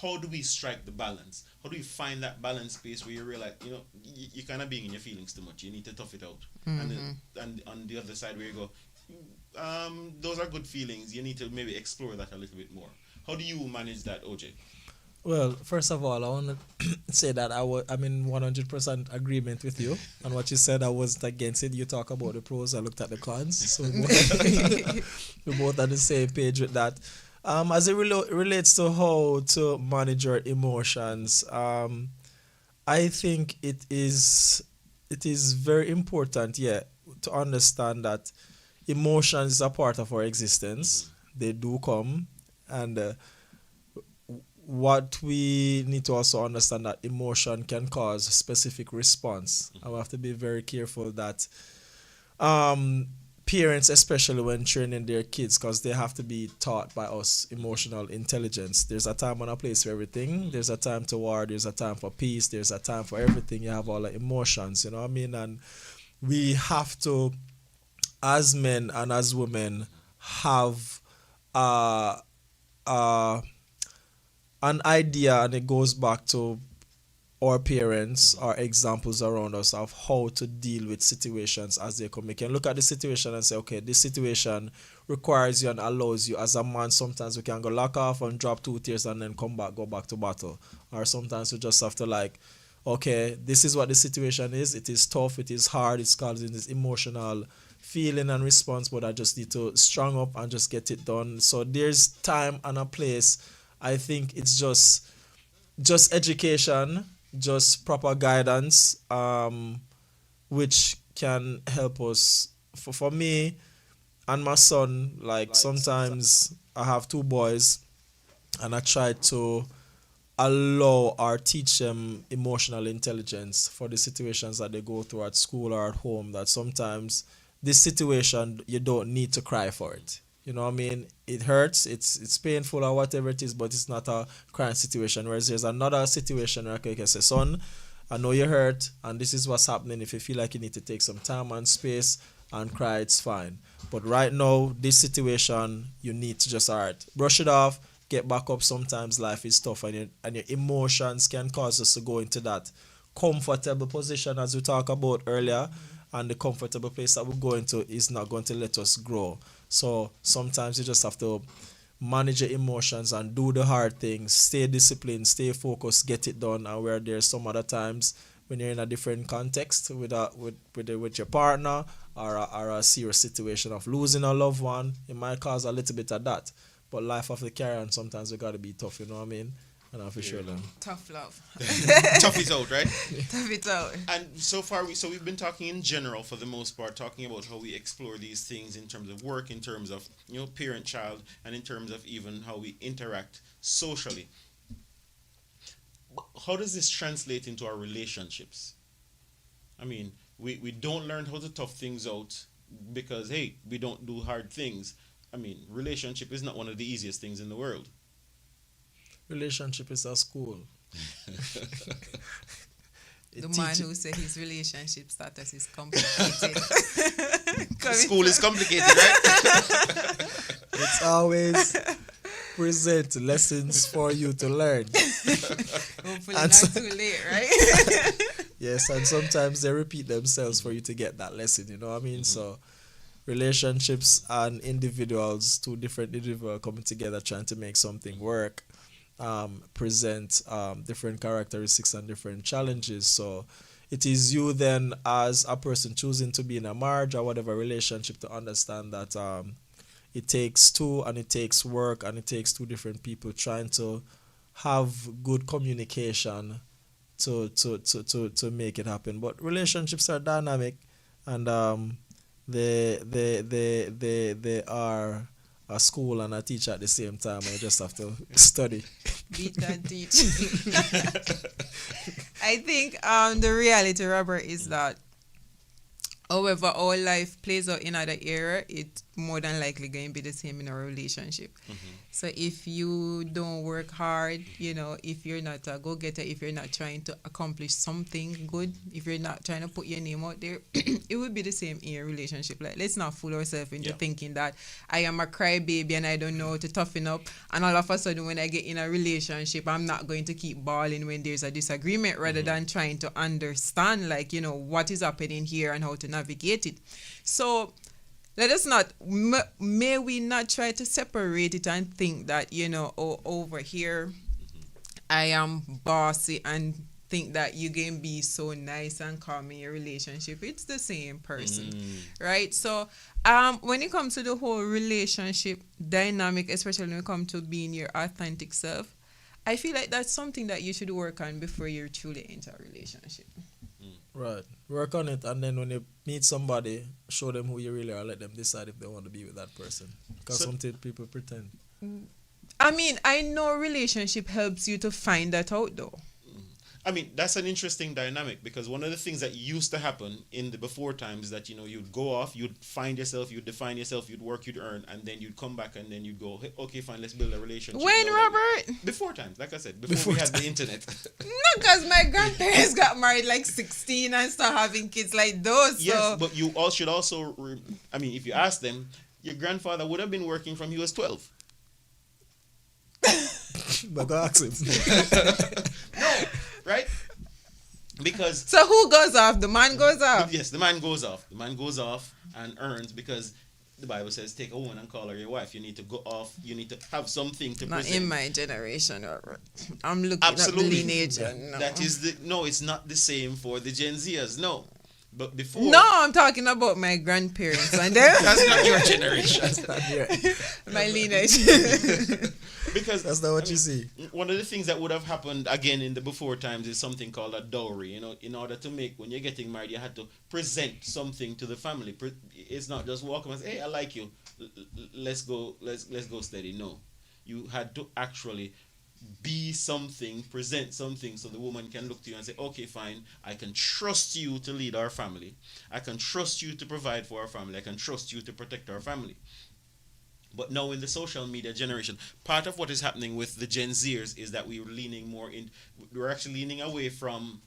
A: how do we strike the balance? How do we find that balance space where you realize, you're kind of being in your feelings too much. You need to tough it out. And on the other side where you go, those are good feelings. You need to maybe explore that a little bit more. How do you manage that, OJ?
C: Well, first of all, I want to say that I'm in 100% agreement with you on what you said. I wasn't against it. You talk about the pros, I looked at the cons. So we're both on the same page with that. As it relates to how to manage your emotions, I think it is very important, to understand that emotions is a part of our existence. They do come, and what we need to also understand that emotion can cause specific response. I have to be very careful that parents, especially when training their kids, because they have to be taught by us emotional intelligence. There's a time and a place for everything. There's a time to war. There's a time for peace. There's a time for everything. You have all the emotions, you know what I mean? And we have to, as men and as women, have an idea, and it goes back to our parents, our examples around us of how to deal with situations as they come. You can look at the situation and say, okay, this situation requires you and allows you. As a man, sometimes we can go lock off and drop 2 tears and then go back to battle. Or sometimes we just have to okay, this is what the situation is. It is tough, it is hard, it's causing this emotional feeling and response, but I just need to strong up and just get it done. So there's time and a place. I think it's just education, just proper guidance, which can help us. For me and my son, sometimes I have 2 boys, and I try to allow or teach them emotional intelligence for the situations that they go through at school or at home, that sometimes this situation, you don't need to cry for it. You know what I mean? It hurts, it's painful or whatever it is, but it's not a crying situation. Whereas there's another situation where I can say, son, I know you're hurt, and this is what's happening. If you feel like you need to take some time and space and cry, it's fine. But right now, this situation, you need to just, brush it off, get back up. Sometimes life is tough, and your emotions can cause us to go into that comfortable position, as we talked about earlier, and the comfortable place that we go into is not going to let us grow. So sometimes you just have to manage your emotions and do the hard things, stay disciplined, stay focused, get it done. And where there's some other times when you're in a different context with your partner, or a serious situation of losing a loved one, it might cause a little bit of that. But life have to carry on. Sometimes we gotta be tough, you know what I mean? And I'm for sure then.
B: Tough love.
A: Tough it out, right?
B: Tough it out.
A: And so far, we've been talking in general for the most part, talking about how we explore these things in terms of work, in terms of parent-child, and in terms of even how we interact socially. How does this translate into our relationships? I mean, we don't learn how to tough things out because, hey, we don't do hard things. I mean, relationship is not one of the easiest things in the world.
C: Relationship is a school.
B: The man who said his relationship status is complicated.
A: School is complicated, right?
C: It's always present lessons for you to learn.
B: Hopefully not too late, right?
C: Yes, and sometimes they repeat themselves for you to get that lesson, you know what I mean? So relationships and individuals, 2 different individuals coming together trying to make something work, present different characteristics and different challenges. So it is you then, as a person choosing to be in a marriage or whatever relationship, to understand that it takes 2, and it takes work, and it takes 2 different people trying to have good communication to make it happen. But relationships are dynamic, and they are a school and a teacher at the same time, and you just have to study.
B: Beat and teach. I think the reality, Robert, is that however our life plays out in other area, it more than likely going to be the same in a relationship.
A: Mm-hmm.
B: So if you don't work hard, if you're not a go-getter, if you're not trying to accomplish something good, if you're not trying to put your name out there, it would be the same in your relationship. Like, let's not fool ourselves into thinking that I am a crybaby and I don't know how to toughen up, and all of a sudden when I get in a relationship, I'm not going to keep bawling when there's a disagreement, rather than trying to understand, like, what is happening here and how to navigate it. So let us not, may we not try to separate it and think that, over here, I am bossy, and think that you can be so nice and calm in your relationship. It's the same person, right? So when it comes to the whole relationship dynamic, especially when it comes to being your authentic self, I feel like that's something that you should work on before you truly enter a relationship.
C: Right. Work on it, and then when you meet somebody, show them who you really are. Let them decide if they want to be with that person. Because sometimes people pretend.
B: I mean, I know relationship helps you to find that out, though.
A: I mean, that's an interesting dynamic, because one of the things that used to happen in the before times that, you'd go off, you'd find yourself, you'd define yourself, you'd work, you'd earn, and then you'd come back and then you'd go, hey, okay, fine, let's build a relationship.
B: When, Robert?
A: Before times, like I said, before we had the internet.
B: No, because my grandparents got married like 16 and start having kids like those.
A: Yes,
B: so.
A: but you all should also, if you ask them, your grandfather would have been working from he was 12.
C: But go ask him.
A: No, right? Because
B: so who goes off? The man goes off.
A: yes, the man goes off. The man goes off and earns, because the Bible says, take a woman and call her your wife. You need to go off. You need to have something to
B: Not
A: present.
B: in my generation, Robert. I'm looking
A: Absolutely.
B: at the lineage. No.
A: That is no, it's not the same for the Gen Zers. No. But before,
B: No, I'm talking about my grandparents and them.
A: that's not your generation.
C: That's not here.
B: My lineage.
A: Because
C: That's not what you see.
A: one of the things that would have happened again in the before times is something called a dowry. In order to make, when you're getting married, you had to present something to the family. It's not just walk up and say, hey, I like you. Let's go steady. No, you had to actually be something, present something, so the woman can look to you and say, okay, fine, I can trust you to lead our family. I can trust you to provide for our family. I can trust you to protect our family. But now in the social media generation, part of what is happening with the Gen Zers is that we're actually leaning away from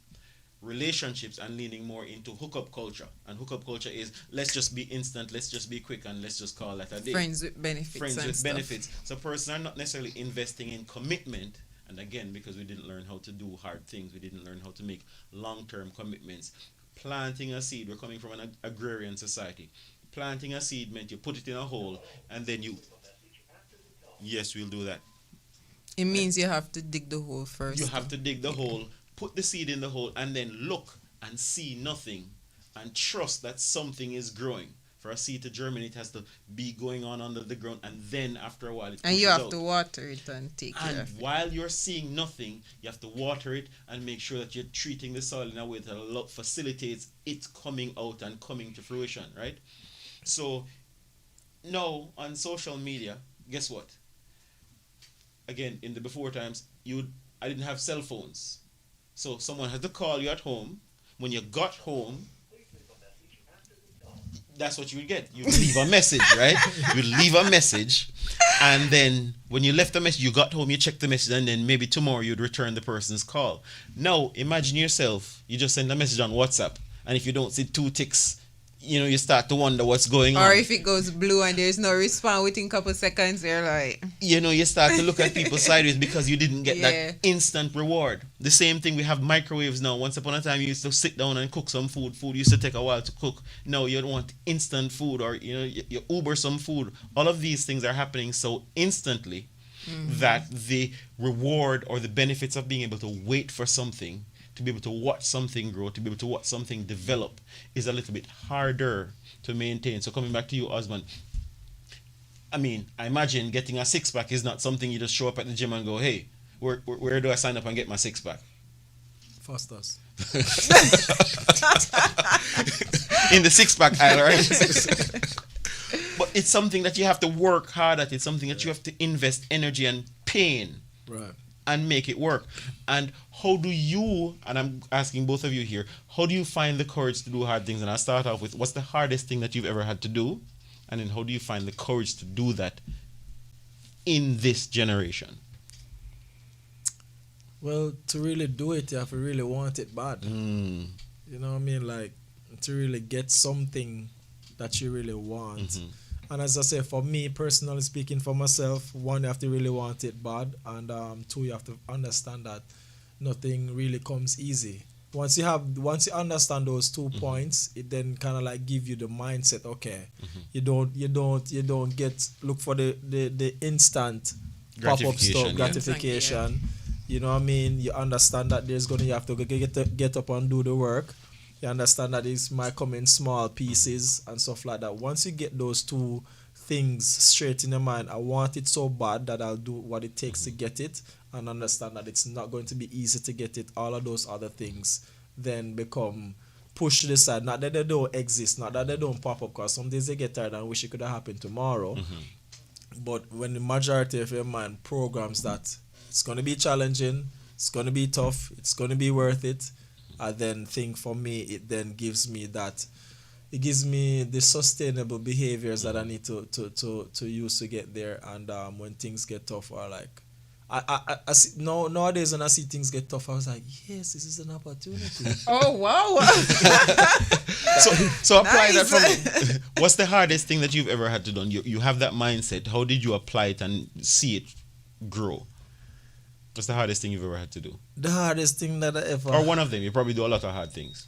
A: relationships and leaning more into hookup culture. And hookup culture is, let's just be instant, let's just be quick, and let's just call that a day.
B: Friends with benefits.
A: So persons are not necessarily investing in commitment. And again, because we didn't learn how to do hard things, we didn't learn how to make long-term commitments. Planting a seed, we're coming from an agrarian society. Planting a seed meant you put it in a hole, and then yes, we'll do that.
B: It means you have to dig the hole first.
A: You have to dig the hole, put the seed in the hole, and then look and see nothing and trust that something is growing. For a seed to germinate, it has to be going on under the ground, and then after a while it pushes
B: and you have
A: out.
B: to water it and take care
A: And
B: of it.
A: while you're seeing nothing, you have to water it and make sure that you're treating the soil in a way that facilitates it coming out and coming to fruition, right? So now on social media, guess what? Again, in the before times, I didn't have cell phones. So someone had to call you at home. When you got home, that's what you would get. You'd leave a message, right? You'd leave a message, and then when you left the message, you got home, you checked the message, and then maybe tomorrow you'd return the person's call. Now, imagine yourself, you just send a message on WhatsApp, and if you don't see 2 ticks, you start to wonder what's going on.
B: Or if it goes blue and there's no response within a couple seconds, you're like...
A: You start to look at people sideways because you didn't get
B: Yeah.
A: that instant reward. The same thing, we have microwaves now. Once upon a time, you used to sit down and cook some food. Food used to take a while to cook. Now you don't want instant food, or, you Uber some food. All of these things are happening so instantly that the reward or the benefits of being able to wait for something, to be able to watch something grow, to be able to watch something develop, is a little bit harder to maintain. So coming back to you, Osman, I imagine getting a six-pack is not something you just show up at the gym and go, hey, where do I sign up and get my six-pack?
C: Fosters.
A: In the six-pack aisle, right? But it's something that you have to work hard at. It's something that you have to invest energy and pain.
C: Right.
A: And make it work. And how do you, and I'm asking both of you here, how do you find the courage to do hard things? And I'll start off with, what's the hardest thing that you've ever had to do? And then how do you find the courage to do that in this generation?
C: Well, to really do it, you have to really want it bad.
A: Mm.
C: You know what I mean? Like, to really get something that you really want.
A: Mm-hmm.
C: And as I say, for me, personally speaking, for myself, one, you have to really want it bad. And two, you have to understand that nothing really comes easy. Once you understand those 2 points, it then kind of like give you the mindset. Okay, you don't look for the instant pop up stuff,
A: Yeah.
C: gratification. You know what I mean? You understand that you have to get up and do the work. You understand that it might come in small pieces and stuff like that. Once you get those two things straight in your mind, I want it so bad that I'll do what it takes to get it, and understand that it's not going to be easy to get it. All of those other things then become pushed to the side. Not that they don't exist, not that they don't pop up, because some days they get tired and wish it could have happened tomorrow. But when the majority of your mind programs that it's going to be challenging, it's going to be tough, it's going to be worth it, I then think for me it then gives me the sustainable behaviors that I need to use to get there. And when things get tough, or like I see, nowadays when I see things get tough, I was like, yes, this is an opportunity.
B: Oh wow!
A: So apply that
B: Nice.
A: from what's the hardest thing that you've ever had to do? You have that mindset. How did you apply it and see it grow? What's the hardest thing you've ever had to do?
C: The hardest thing that I ever,
A: Or one of them. You probably do a lot of hard things.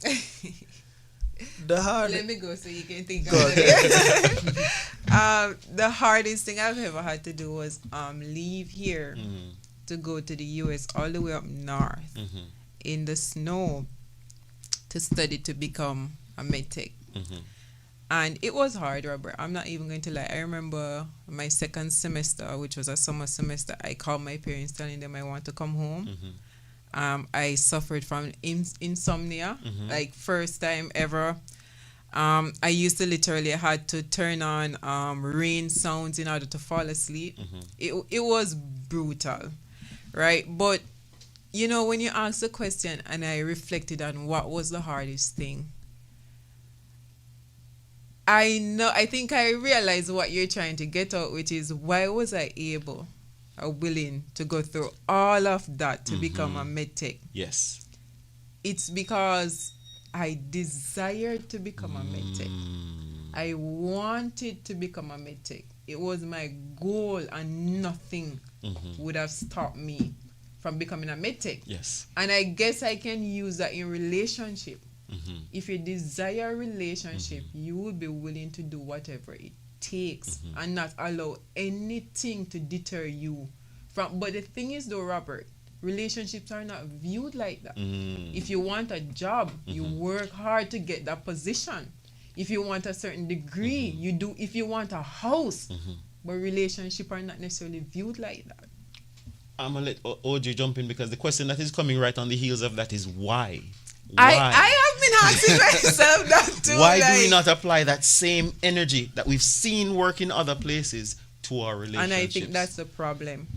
B: Let me go so you can think
C: Go
B: about it. The hardest thing I've ever had to do was leave here to go to the US, all the way up north in the snow to study to become a medtech. And it was hard, Robert. I'm not even going to lie. I remember my second semester, which was a summer semester, I called my parents telling them I want to come home. I suffered from insomnia, like first time ever. I used to literally had to turn on rain sounds in order to fall asleep. It was brutal, right? But you know, when you ask the question and I reflected on what was the hardest thing, I think I realized what you're trying to get out, which is why was I able or willing to go through all of that to become a medtech?
A: Yes.
B: It's because I desired to become a medtech. I wanted to become a medtech. It was my goal, and nothing would have stopped me from becoming a medtech.
A: Yes.
B: And I guess I can use that in relationship. If you desire a relationship, you will be willing to do whatever it takes and not allow anything to deter you from. But the thing is though, Robert, relationships are not viewed like that. If you want a job, you work hard to get that position. If you want a certain degree, you do. If you want a house, but relationships are not necessarily viewed like that.
A: I'm going to let OJ jump in, because the question that is coming right on the heels of that is why?
B: I have been asking myself that too.
A: Why do we not apply that same energy that we've seen work in other places to our relationships?
B: And I think that's the problem.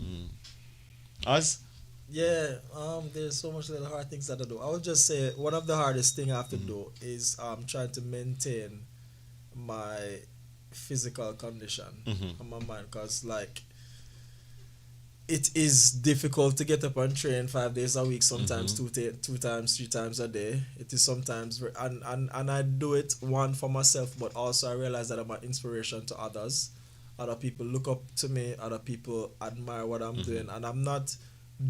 A: Us?
C: Yeah, there's so much little hard things that I do. I would just say one of the hardest thing I have to do is trying to maintain my physical condition on my mind, because like it is difficult to get up and train 5 days a week, sometimes two times, 3 times a day. It is sometimes and I do it, one, for myself, but also I realize that I'm an inspiration to others. Other people look up to me, other people admire what I'm doing, and I'm not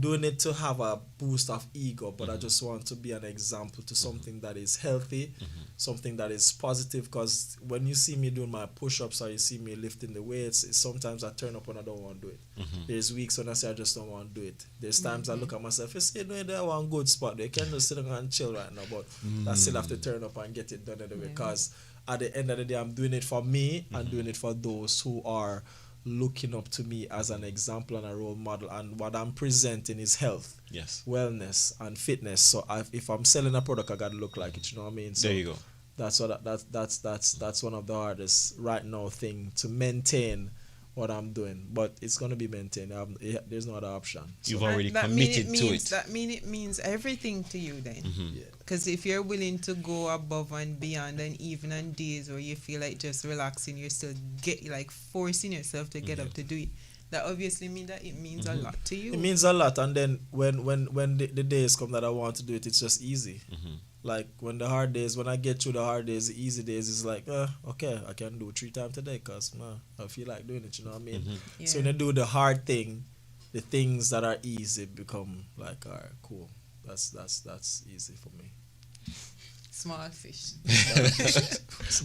C: doing it to have a boost of ego, but I just want to be an example to something that is healthy, something that is positive. Because when you see me doing my push-ups or you see me lifting the weights, sometimes I turn up when I don't want to do it. There's weeks when I say I just don't want to do it. There's times I look at myself and say, no, they want good spot. They can just sit down and chill right now, but I still have to turn up and get it done anyway, because at the end of the day, I'm doing it for me and doing it for those who are looking up to me as an example and a role model. And what I'm presenting is health, wellness, and fitness. So if I'm selling a product, I gotta look like it. You know what I mean? So
A: there you go.
C: That's one of the hardest right now thing to maintain what I'm doing, but it's gonna be maintained. There's no other option. So,
A: You've already
B: That mean
A: committed to it.
B: That mean it means everything to you then.
C: yeah.
B: Because if you're willing to go above and beyond, and even on days where you feel like just relaxing, you're still like forcing yourself to get up to do it. That obviously means that it means a lot to you.
C: It means a lot, and then when the days come that I want to do it, it's just easy. Like when I get through the hard days, the easy days is like, okay, I can do 3 times today because I feel like doing it. You know what I mean?
B: Yeah.
C: So when you do the hard thing, the things that are easy become like, all right, cool. That's easy for me.
B: Small fish.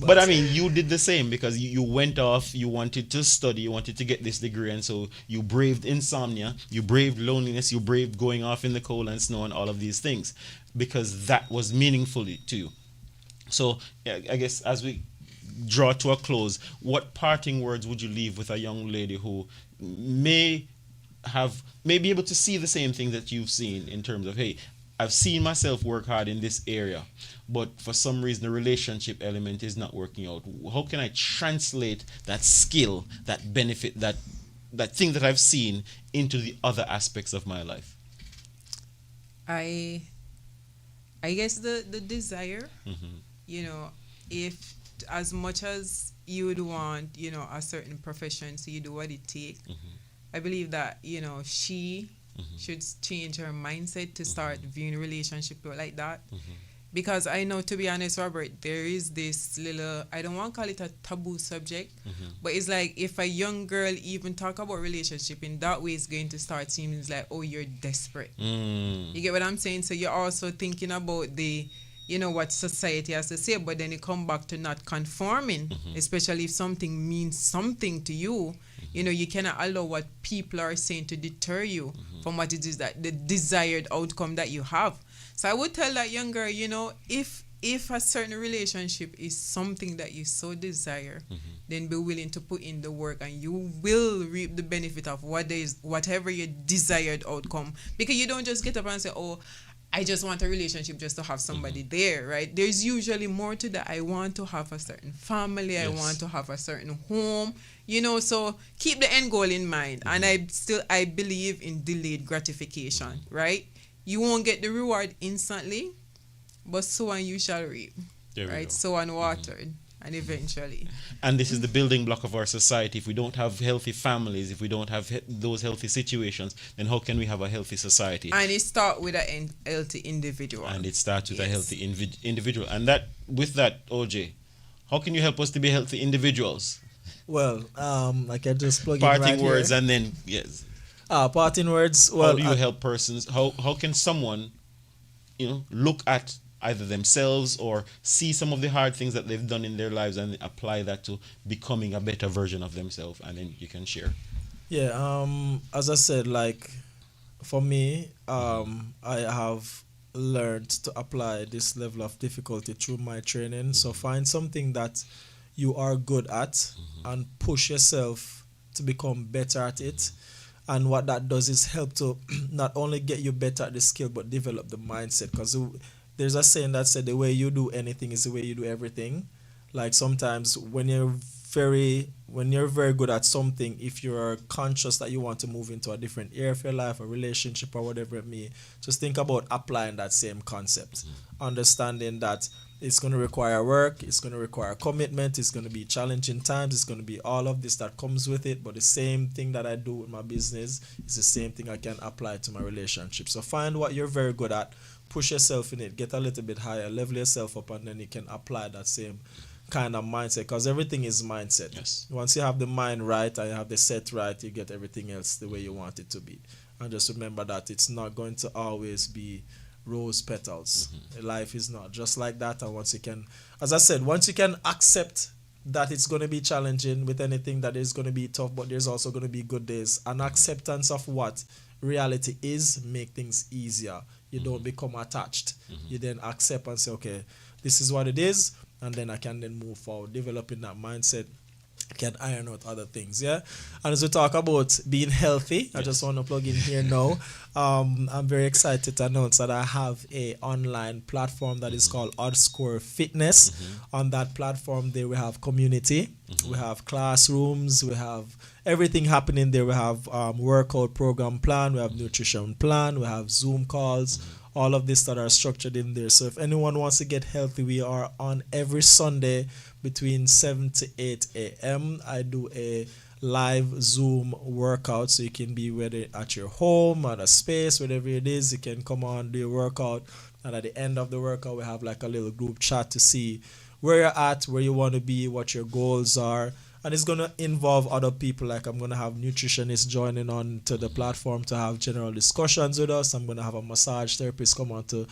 A: But I mean, you did the same because you went off, you wanted to study, you wanted to get this degree, and so you braved insomnia, you braved loneliness, you braved going off in the cold and snow and all of these things because that was meaningful to you. So yeah, I guess as we draw to a close, what parting words would you leave with a young lady who may be able to see the same thing that you've seen in terms of, hey, I've seen myself work hard in this area, but for some reason the relationship element is not working out. How can I translate that skill, that benefit, that thing that I've seen into the other aspects of my life?
B: I guess the desire, you know, if as much as you would want, you know, a certain profession, so you do what it takes. I believe that, you know, she should change her mindset to start viewing relationship like that. Because I know, to be honest, Robert, there is this little, I don't want to call it a taboo subject, but it's like if a young girl even talk about relationship in that way, it's going to start seeming like, oh, you're desperate. You get what I'm saying? So you're also thinking about the, you know, what society has to say, but then you come back to not conforming, especially if something means something to you. You know, you cannot allow what people are saying to deter you from what it is that the desired outcome that you have. So I would tell that young girl, you know, if a certain relationship is something that you so desire, then be willing to put in the work and you will reap the benefit of whatever your desired outcome. Because you don't just get up and say, oh, I just want a relationship just to have somebody there, right? There's usually more to that. I want to have a certain family. I want to have a certain home, you know, so keep the end goal in mind. And I believe in delayed gratification, right? You won't get the reward instantly, but sow and you shall reap, right? Sow and watered. And eventually.
A: And this is the building block of our society. If we don't have healthy families, if we don't have those healthy situations, then how can we have a healthy society?
B: And it starts with a healthy individual.
A: And it starts with a healthy individual. And with that, OJ, how can you help us to be healthy individuals?
C: Well, I can just plug in
A: parting words
C: here.
A: And then, yes.
C: Parting words. Well,
A: how do you help persons? How can someone, you know, look at either themselves or see some of the hard things that they've done in their lives and apply that to becoming a better version of themselves, and then you can share.
C: Yeah, as I said, like for me, I have learned to apply this level of difficulty through my training. So find something that you are good at and push yourself to become better at it. And what that does is help to not only get you better at the skill, but develop the mindset. Because there's a saying that said the way you do anything is the way you do everything. Like sometimes when you're very good at something, if you're conscious that you want to move into a different area of your life, a relationship or whatever it may, just think about applying that same concept. Understanding that it's going to require work, it's going to require commitment, it's going to be challenging times, it's going to be all of this that comes with it, but the same thing that I do with my business is the same thing I can apply to my relationship. So find what you're very good at, push yourself in it, get a little bit higher, level yourself up, and then you can apply that same kind of mindset, because everything is mindset.
A: Yes.
C: Once you have the mind right and you have the set right, you get everything else the way you want it to be. And just remember that it's not going to always be rose petals. Life is not just like that. And once you can, as I said, once you can accept that it's going to be challenging with anything, that is going to be tough, but there's also going to be good days. An acceptance of what reality is make things easier. You don't become attached. You then accept and say, okay, this is what it is, and then I can then move forward. Developing that mindset can iron out other things. Yeah. And as we talk about being healthy, I just want to plug in here now. I'm very excited to announce that I have a online platform that is called Oddscore Fitness. On that platform there we have community, we have classrooms, we have everything happening there. We have workout program plan, we have nutrition plan, we have Zoom calls, all of this that are structured in there. So if anyone wants to get healthy, we are on every Sunday between 7 to 8 a.m. I do a live Zoom workout, so you can be whether at your home, at a space, whatever it is, you can come on, do your workout. And at the end of the workout, we have like a little group chat to see where you're at, where you want to be, what your goals are. And it's going to involve other people. Like I'm going to have nutritionists joining on to the platform to have general discussions with us. I'm going to have a massage therapist come on to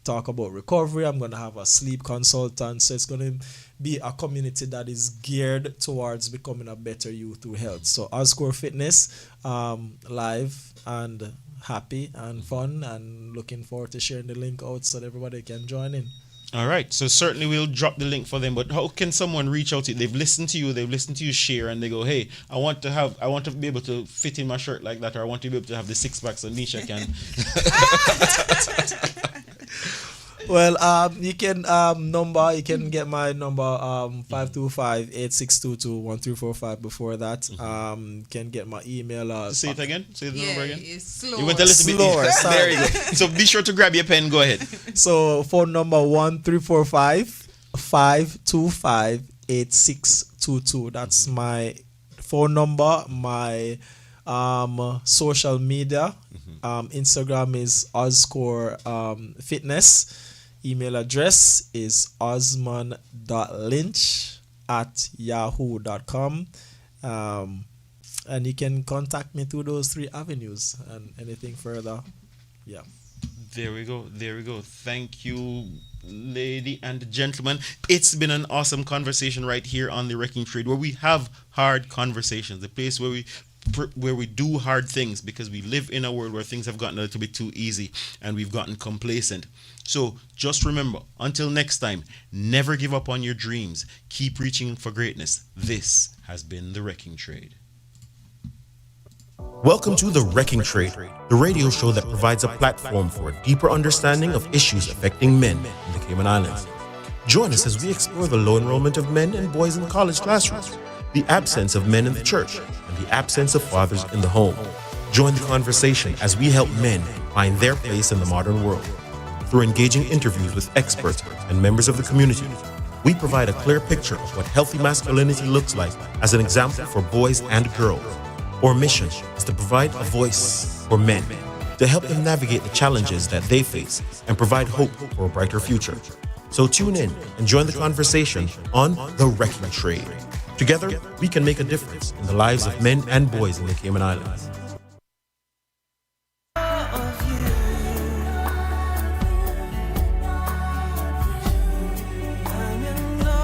C: talk about recovery. I'm going to have a sleep consultant. So it's going to be a community that is geared towards becoming a better you through health. So Oscore Fitness, live and happy and fun, and looking forward to sharing the link out so that everybody can join in.
A: All right, so certainly we'll drop the link for them. But how can someone reach out to you? They've listened to you share, and they go, "Hey, I want to be able to fit in my shirt like that, or I want to be able to have the six pack so Nisha can."
C: Well, you can you can get my number 525-8622-1345 before that. Can get my email.
A: Say it again. Say the number again.
B: It's slow.
A: You went a little
C: Slower,
A: bit.
C: sorry.
A: There you go. So be sure to grab your pen. Go ahead.
C: So phone number 1345-525-8622. That's my phone number. My social media. Instagram is Oscore Fitness. Email address is osman.lynch@yahoo.com. And you can contact me through those 3 avenues, and anything further. Yeah.
A: There we go. Thank you, lady and gentlemen. It's been an awesome conversation right here on The Wrecking Trade, where we have hard conversations, the place where we do hard things, because we live in a world where things have gotten a little bit too easy and we've gotten complacent. So just remember, until next time, never give up on your dreams. Keep reaching for greatness. This has been The Wrecking Trade.
D: Welcome to The Wrecking Trade, the radio show that provides a platform for a deeper understanding of issues affecting men in the Cayman Islands. Join us as we explore the low enrollment of men and boys in college classrooms, the absence of men in the church, and the absence of fathers in the home. Join the conversation as we help men find their place in the modern world. Through engaging interviews with experts and members of the community, we provide a clear picture of what healthy masculinity looks like as an example for boys and girls. Our mission is to provide a voice for men, to help them navigate the challenges that they face and provide hope for a brighter future. So tune in and join the conversation on The Wrecking Trade. Together, we can make a difference in the lives of men and boys in the Cayman Islands.